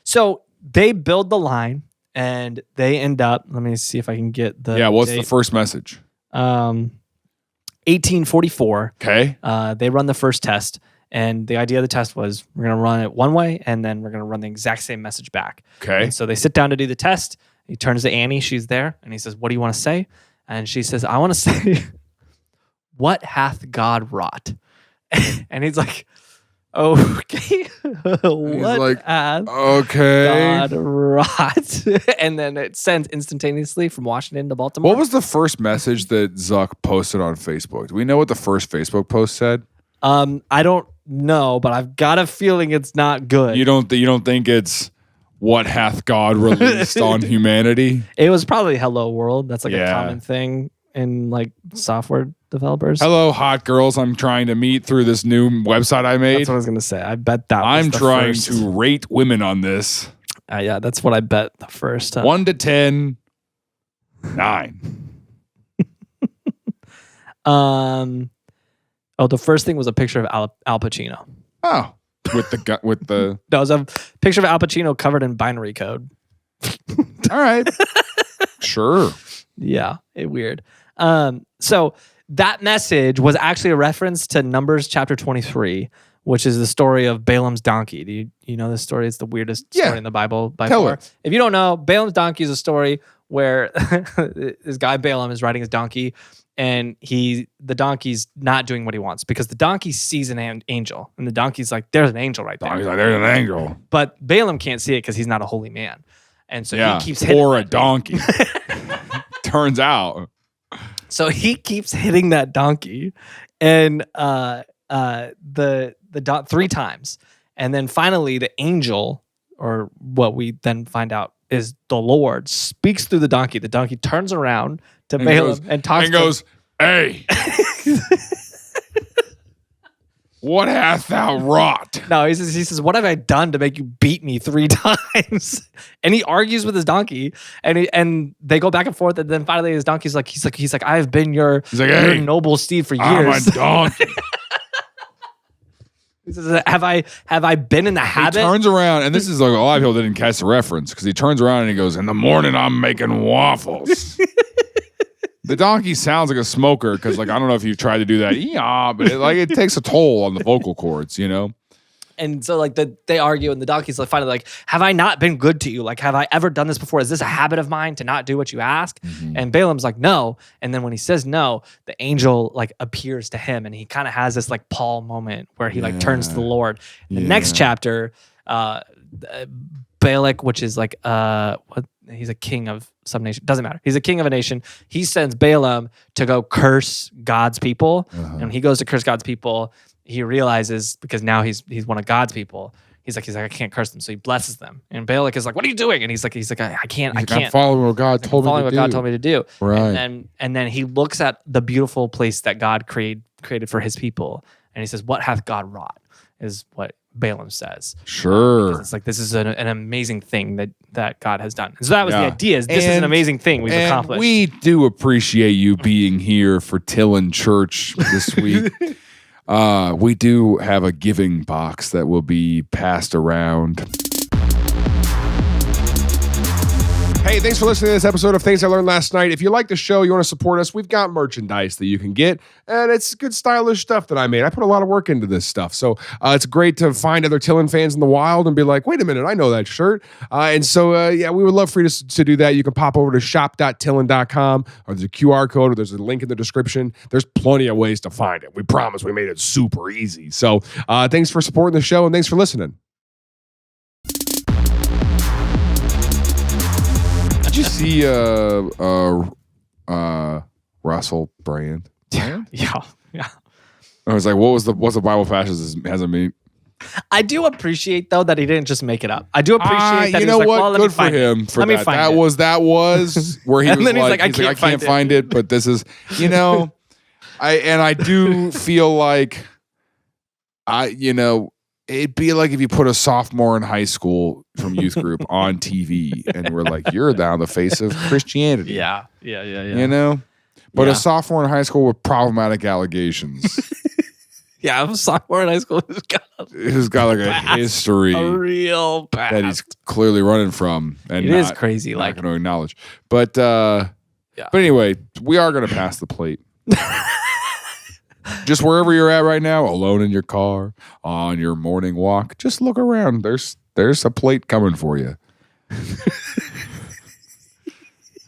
so they build the line and they end up, let me see if I can get the What's date. the first message? 1844. Okay. They run the first test, and the idea of the test was we're going to run it one way, and then we're going to run the exact same message back. Okay. And so they sit down to do the test. He turns to Annie. She's there, and he says, what do you want to say? And she says, I want to say, what hath God wrought? And he's like, okay. What like, hath Okay. God wrought? And then it sends instantaneously from Washington to Baltimore. What was the first message that Zuck posted on Facebook? Do we know what the first Facebook post said? I don't know, but I've got a feeling it's not good. You don't think it's what hath God released on humanity? It was probably "Hello World." That's like a Yeah. common thing in like software developers. Hello, hot girls. I'm trying to meet through this new website I made. That's what I was gonna say. I bet that. I'm was the trying first. to rate women on this. Yeah, that's what I bet the first. 1 to 10, 9. Oh, the first thing was a picture of Al Pacino. Oh, with the. That was a picture of Al Pacino covered in binary code. All right, sure. Yeah, weird. So that message was actually a reference to Numbers chapter 23, which is the story of Balaam's donkey. Do you know this story? It's the weirdest story in the Bible by Tell far. it. If you don't know, Balaam's donkey is a story where this guy Balaam is riding his donkey, and the donkey's not doing what he wants because the donkey sees an angel, and the donkey's like, "There's an angel right there." He's like, there's an angel. But Balaam can't see it because he's not a holy man, and so he keeps hitting or a donkey. Turns out. So he keeps hitting that donkey, and 3 times, and then finally the angel, or what we then find out is the Lord, speaks through the donkey. The donkey turns around to Balaam and talks and goes, "Hey, what hast thou wrought?" No, he says, "What have I done to make you beat me 3 times?" And he argues with his donkey, and they go back and forth, and then finally his donkey's like, he's like, "I have been your noble steed for years. I'm a donkey." He says, have I been in the habit? He turns around, and this is like a lot of people didn't catch the reference because he turns around and he goes, "In the morning, I'm making waffles." The donkey sounds like a smoker because, like, I don't know if you've tried to do that, but it takes a toll on the vocal cords, you know. And so, like, they argue, and the donkey's like, finally like, "Have I not been good to you? Like, have I ever done this before? Is this a habit of mine to not do what you ask?" Mm-hmm. And Balaam's like, "No." And then when he says no, the angel like appears to him, and he kind of has this like Paul moment where he like turns to the Lord. In the next chapter, Balak, which is like he's a king of some nation. Doesn't matter. He's a king of a nation. He sends Balaam to go curse God's people, and when he goes to curse God's people, he realizes, because now he's one of God's people, he's like, I can't curse them, so he blesses them. And Balak is like, "What are you doing?" And he's like, I can't. I'm following what God told me to do. Right. And then he looks at the beautiful place that God created for his people, and he says, "What hath God wrought?" is what Balaam says. Sure. Because it's like, this is an amazing thing that God has done. And so that was the idea, is this is an amazing thing we've accomplished. We do appreciate you being here for TILLN Church this week. We do have a giving box that will be passed around. Hey, thanks for listening to this episode of Things I Learned Last Night. If you like the show, you want to support us, we've got merchandise that you can get, and it's good stylish stuff that I made. I put a lot of work into this stuff, so it's great to find other TILLN fans in the wild and be like, "Wait a minute, I know that shirt." And so we would love for you to do that. You can pop over to shop.tilln.com, or there's a QR code, or there's a link in the description. There's plenty of ways to find it. We promise we made it super easy. So thanks for supporting the show, and thanks for listening. Did you see Russell Brand? Yeah. I was like, what's the Bible passage hasn't mean? I do appreciate, though, that he didn't just make it up. I do appreciate that. You know what? Well, good for him for that. That was where he was like, I can't find it, but this is, I do feel like it'd be like if you put a sophomore in high school from youth group on TV and we're like, "You're down the face of Christianity." Yeah. But a sophomore in high school with problematic allegations. Yeah, I'm a sophomore in high school who's got like a history, a real past that he's clearly running from, and it is crazy. Not going to acknowledge, but anyway, we are going to pass the plate. Just wherever you're at right now, alone in your car, on your morning walk, just look around. There's a plate coming for you.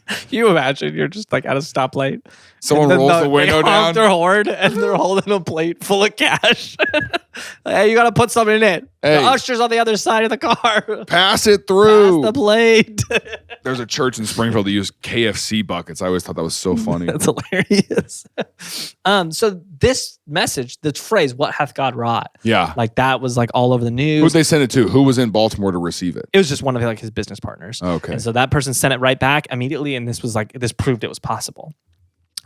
Can you imagine you're just like at a stoplight? Someone rolls the window down. Their horn, and they're holding a plate full of cash. Hey, you got to put something in it. Hey, the usher's on the other side of the car. Pass it through. Pass the plate. There's a church in Springfield that used KFC buckets. I always thought that was so funny. That's hilarious. So this message, this phrase, "What hath God wrought?" Yeah. Like that was like all over the news. Who'd they send it to? Who was in Baltimore to receive it? It was just one of like his business partners. Okay. And so that person sent it right back immediately, and this proved it was possible.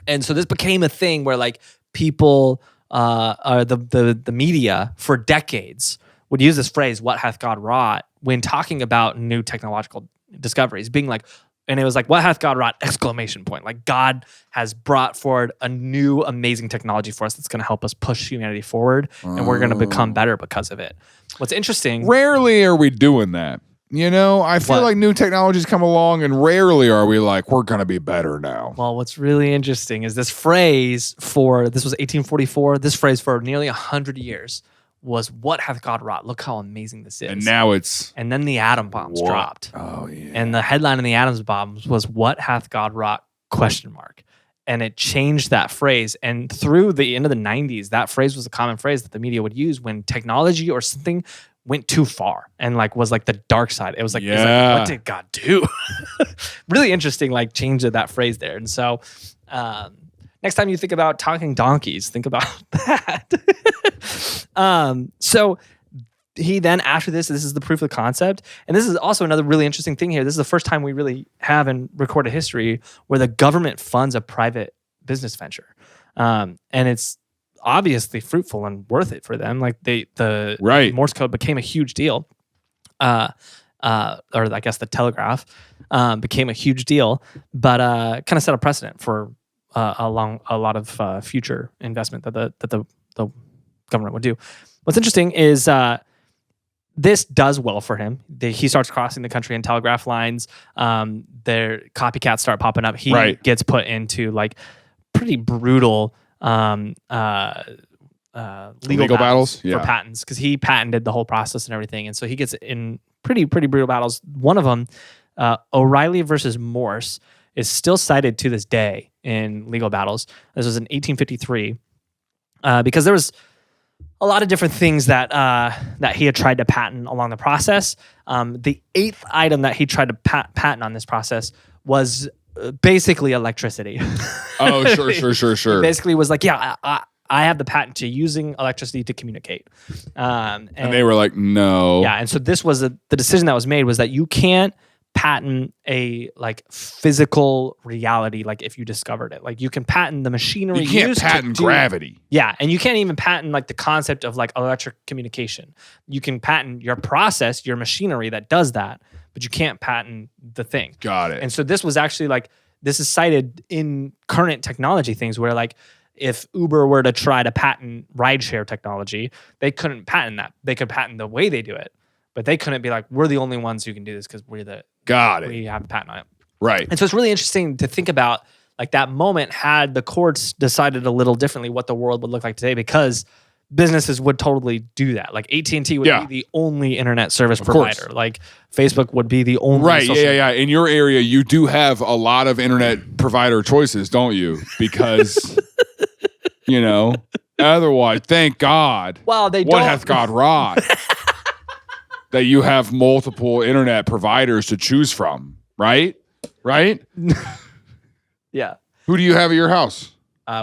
And so this became a thing where like people, the media for decades would use this phrase, "What hath God wrought?" when talking about new technological discoveries, being like, and it was like, "What hath God wrought?" ! Like God has brought forward a new amazing technology for us that's going to help us push humanity forward, and we're going to become better because of it. What's interesting? Rarely are we doing that. I feel like new technologies come along, and rarely are we like, we're going to be better now. Well, what's really interesting is this phrase this was 1844, this phrase for nearly 100 years was what hath God wrought? Look how amazing this is. And now it's and then the atom bombs what? dropped. Oh yeah. And the headline in the atoms bombs was what hath God wrought? ? And it changed that phrase. And through the end of the 90s, that phrase was a common phrase that the media would use when technology or something went too far and like was like the dark side. It was like, what did God do? Really interesting, like change of that phrase there. And so next time you think about talking donkeys, think about that. So he then, after this is the proof of concept. And this is also another really interesting thing here. This is the first time we really have in recorded history where the government funds a private business venture. And it's obviously fruitful and worth it for them. Like the Morse code became a huge deal. Or I guess the Telegraph became a huge deal, but kind of set a precedent for a lot of future investment that the government would do. What's interesting is this does well for him. He starts crossing the country in telegraph lines. Their copycats start popping up. He gets put into like pretty brutal legal battles for patents because he patented the whole process and everything. And so he gets in pretty brutal battles. One of them, O'Reilly versus Morse, is still cited to this day in legal battles. This was in 1853 because there was a lot of different things that he had tried to patent along the process. The eighth item that he tried to patent on this process was basically electricity. Oh, sure. He basically was like, yeah, I have the patent to using electricity to communicate. And they were like, no. Yeah, and so this was the decision that was made was that you can't patent a like physical reality like if you discovered it. Like you can patent the machinery. You can't patent gravity. Yeah, and you can't even patent like the concept of like electric communication. You can patent your process, your machinery that does that, but you can't patent the thing. Got it. And so this was actually like this is cited in current technology things where like if Uber were to try to patent rideshare technology, they couldn't patent that. They could patent the way they do it, but they couldn't be like, we're the only ones who can do this because we have a patent on it. Right. And so it's really interesting to think about like that moment had the courts decided a little differently what the world would look like today because businesses would totally do that. Like AT&T would be the only internet service provider. Course. Like Facebook would be the only. Right. Yeah. In your area, you do have a lot of internet provider choices, don't you? Because, otherwise, thank God. Well, what hath God wrought? That you have multiple internet providers to choose from, right? Right? Yeah. Who do you have at your house?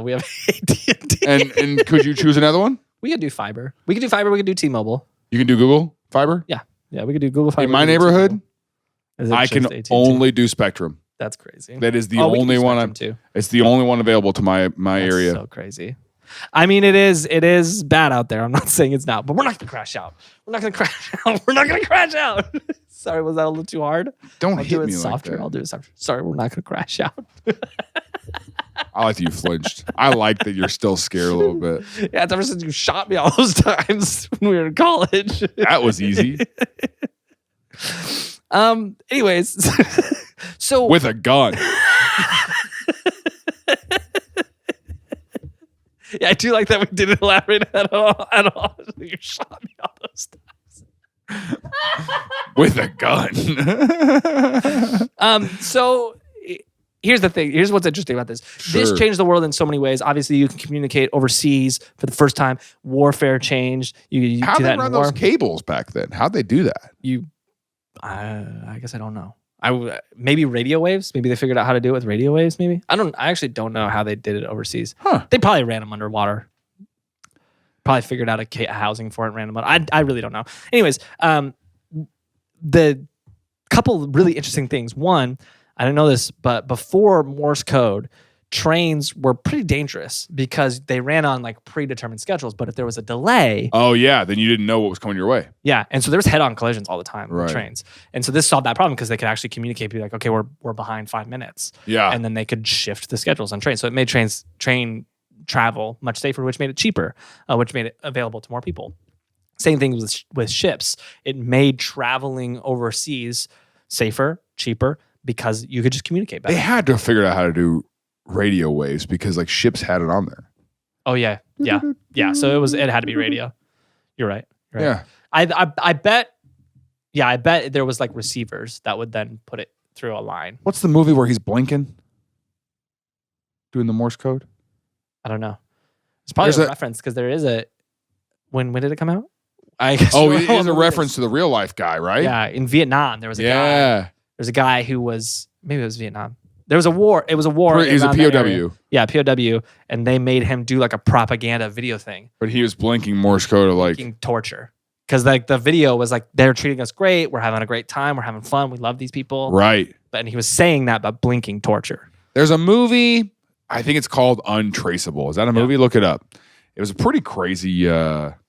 We have AT&T. And could you choose another one? We could do fiber. We could do T-Mobile. You can do Google Fiber? Yeah, we could do Google Fiber. In my neighborhood, I can AT&T? only do Spectrum. That's crazy. That is the only one it's the only one available to my area. So crazy. I mean, it is bad out there. I'm not saying it's not, but we're not gonna crash out. We're not gonna crash out. Sorry, was that a little too hard? Don't I'll hit do it me softer. like that. I'll do it softer. Sorry, we're not gonna crash out. I like that you flinched. I like that you're still scared a little bit. Yeah, it's ever since you shot me all those times when we were in college. That was easy. Anyways, so with a gun. Yeah, I do like that we didn't elaborate at all. You shot me all those times. With a gun. So here's the thing. Here's what's interesting about this. Sure. This changed the world in so many ways. Obviously, you can communicate overseas for the first time. Warfare changed. You How'd do they that run in war. those cables back then? How'd they do that? I guess I don't know. Maybe radio waves. Maybe they figured out how to do it with radio waves. Maybe I actually don't know how they did it overseas. Huh. They probably ran them underwater. Probably figured out a housing for it. Ran them. I really don't know. Anyways, the couple really interesting things. One, I didn't know this, but before Morse code, trains were pretty dangerous because they ran on like predetermined schedules. But if there was a delay, oh yeah, then you didn't know what was coming your way. yeah, and so there was head-on collisions all the time with Right. trains, and so this solved that problem because they could actually communicate, be like, okay, we're behind 5 minutes, Yeah. and then they could shift the schedules on trains. So it made train travel much safer, which made it cheaper, which made it available to more people. Same thing with ships. It made traveling overseas safer, cheaper because you could just communicate better. They had to have figured out how to do radio waves because like ships had it on there. Oh yeah. So it had to be radio. You're right. Yeah. I bet. Yeah, I bet there was like receivers that would then put it through a line. What's the movie where he's blinking? Doing the Morse code? I don't know. It's probably There's a a- reference because there is a. When did it come out? I guess Oh, you it know what is a movie reference to the real life guy, right? Yeah, in Vietnam there was a guy. Yeah. There's a guy who was maybe it was Vietnam. There was a war. It was a war. He's a around that area. POW. Yeah, POW, and they made him do like a propaganda video thing, But he was blinking Morse code of like, making torture. Because like the video was like they're treating us great. We're having a great time. We're having fun. We love these people. right. But and he was saying that by blinking torture. There's a movie, I think it's called Untraceable. Is that a movie? Look it up. It was a pretty crazy concept.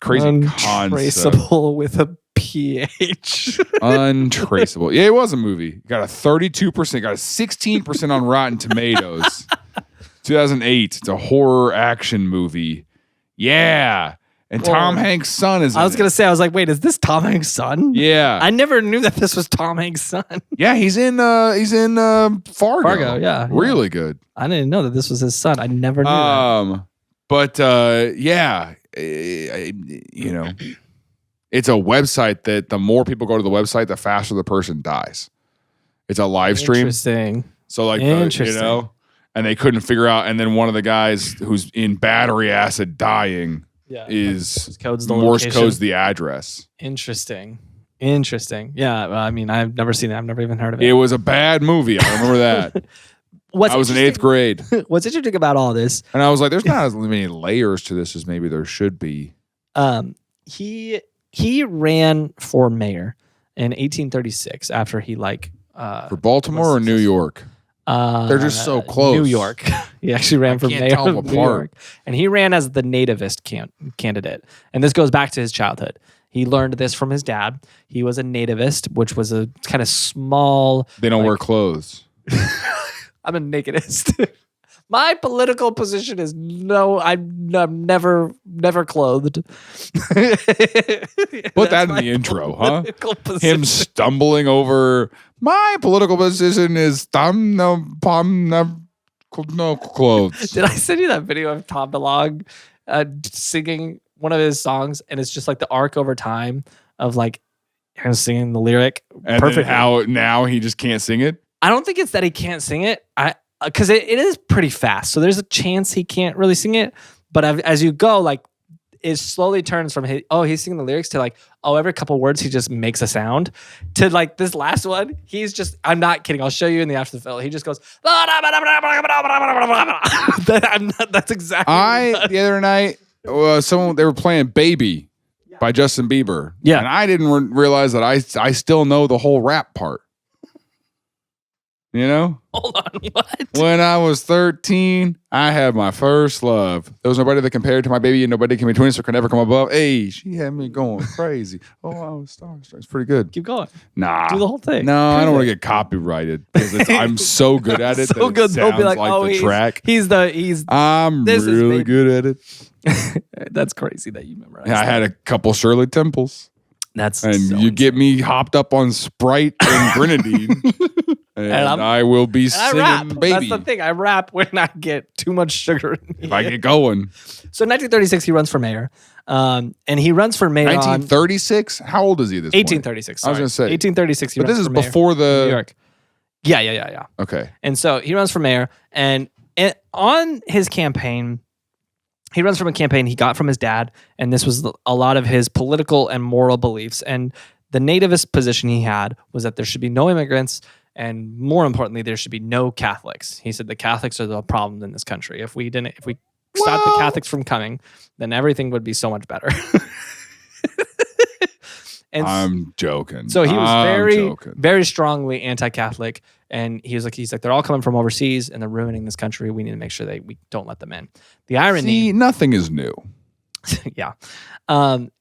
Untraceable with a PH. Untraceable. Yeah, it was a movie. Got a 32%, got a 16% on Rotten Tomatoes. 2008. It's a horror action movie. Yeah. And Tom Hanks' son is in I was going to say, I was like, wait, is this Tom Hanks' son? Yeah. I never knew that this was Tom Hanks' son. Yeah, he's in Fargo. Fargo, yeah. Really good. I didn't know that this was his son. I never knew that. But yeah, you know, it's a website that the more people go to the website, the faster the person dies. It's a live stream. Interesting. So like, Interesting. you know, and they couldn't figure out. And then one of the guys who's in battery acid dying is Morse codes the address. Interesting. Yeah, well, I mean, I've never seen it. I've never even heard of it. It was a bad movie. I remember that. I was in 8th grade. What's interesting about all this? And I was like, there's not as many layers to this as maybe there should be. He ran for mayor in 1836 after he for Baltimore or New York? They're just so close. New York. He actually ran for mayor tell them of New apart. York. And he ran as the nativist candidate. And this goes back to his childhood. He learned this from his dad. He was a nativist, which was a kind of small... They don't wear clothes. I'm a nakedist. My political position is no, I'm never clothed. Put that in the intro, huh? Position. Him stumbling over my political position is no clothes. Did I send you that video of Tom DeLonge singing one of his songs, and it's just like the arc over time of like him singing the lyric And perfectly. then how now he just can't sing it? I don't think it's that he can't sing it. Because it is pretty fast, so there's a chance he can't really sing it. But as you go, like it slowly turns from he's singing the lyrics to like every couple words he just makes a sound to like this last one. He's just I'm not kidding. I'll show you in the after the film. He just goes. That's exactly. The other night, they were playing "Baby" by Justin Bieber. Yeah, and I didn't realize that I still know the whole rap part. You know? Hold on, what? When I was 13, I had my first love. There was nobody that compared to my baby, and nobody can between us or can never come above. Hey, she had me going crazy. I was starstruck. It's pretty good. Keep going. Nah. Do the whole thing. No, I Prove don't want it. to get copyrighted because I'm so good at it. So that good. It They'll be sounds like, the track. I'm this is really baby. good at it. That's crazy that you memorized. I had a couple Shirley Temples. That's And so you get me hopped up on Sprite and grenadine. And I will be I rap. singing "Baby" That's the thing. I rap when I get too much sugar in me. if I get going. So in 1936, he runs for mayor. And he runs for mayor 1936? How old is he at this point? 1836. I was sorry. gonna say. 1836. He But this runs is for mayor before of New the. York. Yeah. Okay. And so he runs for mayor. And on his campaign, he runs from a campaign he got from his dad. And this was a lot of his political and moral beliefs. And the nativist position he had was that there should be no immigrants. And more importantly, there should be no Catholics. He said the Catholics are the problem in this country. If we stopped the Catholics from coming, then everything would be so much better. And I'm joking. so he was very strongly anti-Catholic, and he's like, they're all coming from overseas and they're ruining this country. We need to make sure that we don't let them in. The irony, See, nothing is new. yeah. And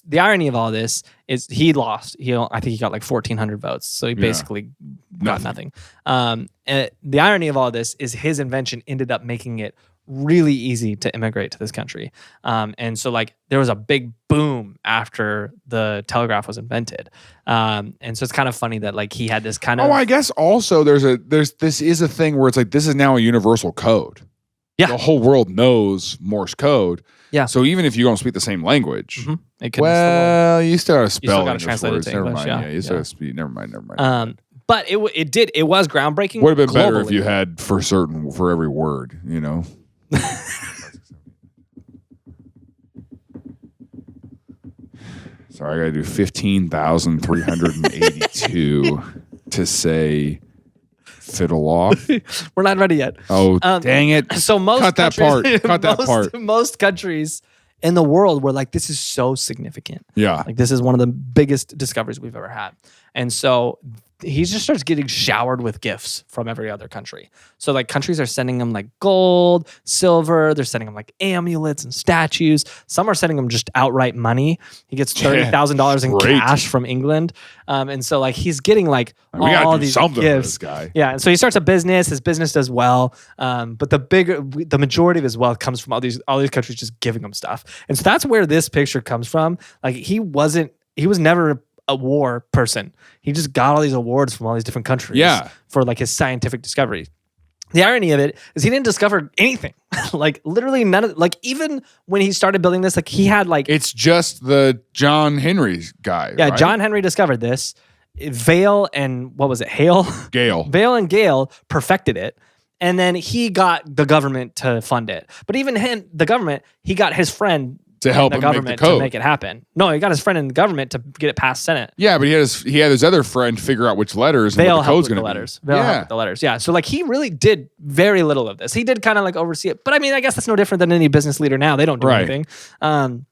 the irony of all this is he lost. I think he got like 1,400 votes, so he basically got nothing. And the irony of all this is his invention ended up making it really easy to immigrate to this country. And so like there was a big boom after the telegraph was invented. And so it's kind of funny that like he had this kind of. Oh, I guess also this is a thing where it's like this is now a universal code. the whole world knows Morse code. Yeah. So even if you don't speak the same language, it can well, you still have to spell gotta English translate it words. to Never English, mind. yeah. You still have to speak. Never mind. But it was groundbreaking. Would have been better if globally. you had for every word, you know. Sorry, I gotta do 15,382 to say fiddle off. We're not ready yet. Oh, dang it. So most Cut that part. Cut that part. Most countries in the world were like, this is so significant. Yeah. Like this is one of the biggest discoveries we've ever had. And so he just starts getting showered with gifts from every other country. So like countries are sending him like gold, silver. They're sending him like amulets and statues. Some are sending him just outright money. He gets $30,000 in cash from England. And so like he's getting like all these something gifts. This guy. Yeah. And so he starts a business. His business does well. But the majority of his wealth comes from all these countries just giving him stuff. And so that's where this picture comes from. Like he was never a war person. He just got all these awards from all these different countries for like his scientific discovery. The irony of it is he didn't discover anything. Like literally none of like even when he started building this, like he had like it's just the John Henry guy. Yeah, right? John Henry discovered this. Vale and what was it? Hale? Gale. Vale and Gale perfected it. And then he got the government to fund it. But even the government, he got his friend to help the him government make the code. to make it happen. No, he got his friend in the government to get it past Senate. Yeah, but he had his other friend figure out which letters and Vale what the code's helped going with to the be. letters. Vale helped with the letters. Yeah. So like he really did very little of this. He did kind of like oversee it. But I mean, I guess that's no different than any business leader now. They don't do anything. And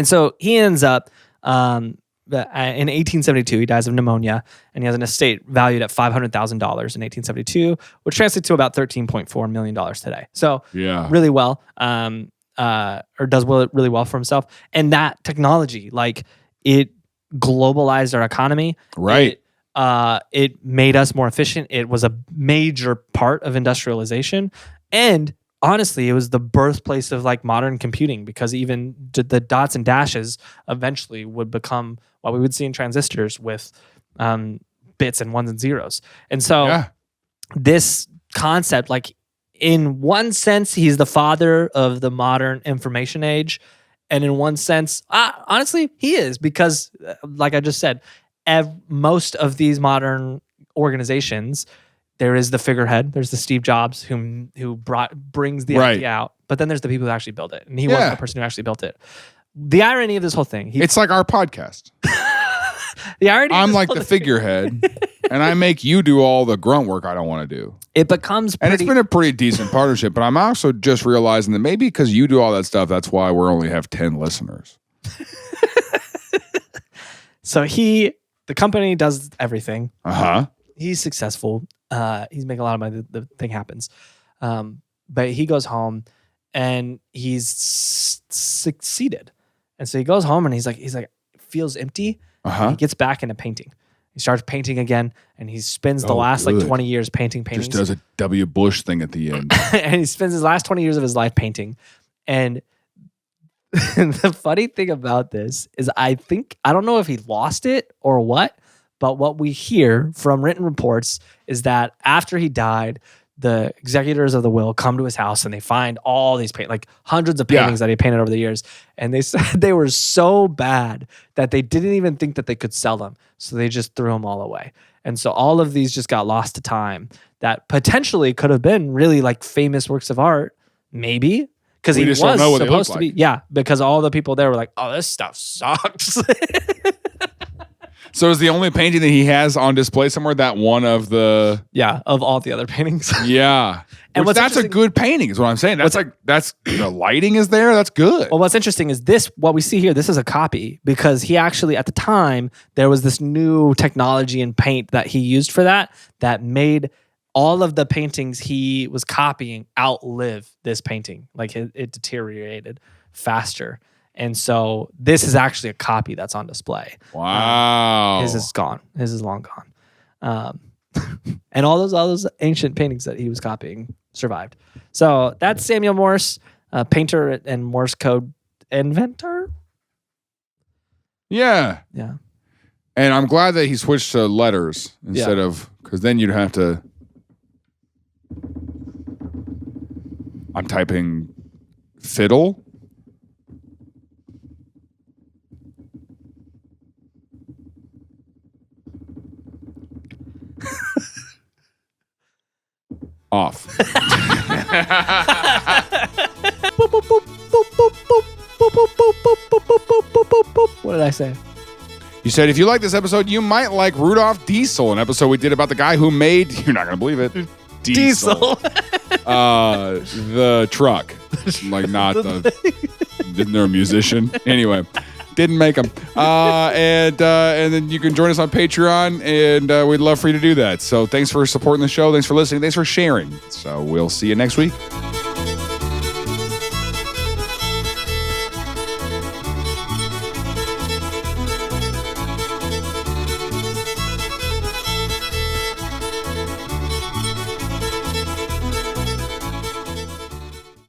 so he ends up in 1872, he dies of pneumonia, and he has an estate valued at $500,000 in 1872, which translates to about $13.4 million today. So really well. Or does really well for himself. And that technology, like it globalized our economy. Right. It made us more efficient. It was a major part of industrialization. And honestly, it was the birthplace of like modern computing because even the dots and dashes eventually would become what we would see in transistors with bits and ones and zeros. And so this concept, like, in one sense, he's the father of the modern information age. And in one sense, honestly, he is because, like I just said, most of these modern organizations, there is the figurehead. There's the Steve Jobs who brings the idea out. But then there's the people who actually build it. And he wasn't the person who actually built it. The irony of this whole thing. It's like our podcast. The irony I'm like the figurehead. And I make you do all the grunt work I don't want to do. It becomes and it's been a pretty decent partnership, but I'm also just realizing that maybe because you do all that stuff, that's why we only have 10 listeners. So the company does everything. Uh-huh. He's successful. He's making a lot of money. The thing happens. But he goes home and he's succeeded. And so he goes home and he's like, feels empty. Uh-huh. He gets back into painting. He starts painting again, and he spends the last like 20 years painting paintings. Just does a W. Bush thing at the end. And he spends his last 20 years of his life painting. And the funny thing about this is I don't know if he lost it or what, but what we hear from written reports is that after he died, the executors of the will come to his house and they find all these like hundreds of paintings that he painted over the years. And they said they were so bad that they didn't even think that they could sell them. So they just threw them all away. And so all of these just got lost to time that potentially could have been really like famous works of art. Maybe. Because he was supposed to be. Yeah. Because all the people there were like, oh, this stuff sucks. So is the only painting that he has on display somewhere that one of the... Yeah, of all the other paintings. Yeah. And that's a good painting is what I'm saying. That's the lighting is there. That's good. Well, what's interesting is what we see here, this is a copy because he actually, at the time, there was this new technology in paint that he used for that made all of the paintings he was copying outlive this painting. Like it deteriorated faster. And so this is actually a copy that's on display. Wow. His is gone. His is long gone. And all those ancient paintings that he was copying survived. So that's Samuel Morse, painter and Morse code inventor. Yeah. Yeah. And I'm glad that he switched to letters instead of, because then you'd have to. I'm typing fiddle. Off. What did I say? You said, if you like this episode, you might like Rudolph Diesel, an episisode we did about the guy who made, you're not going to believe it, Diesel. The truck. Like, not didn't they're a musician? Anyway, didn't make them. And then you can join us on Patreon, and we'd love for you to do that. So thanks for supporting the show. Thanks for listening. Thanks for sharing. So we'll see you next week.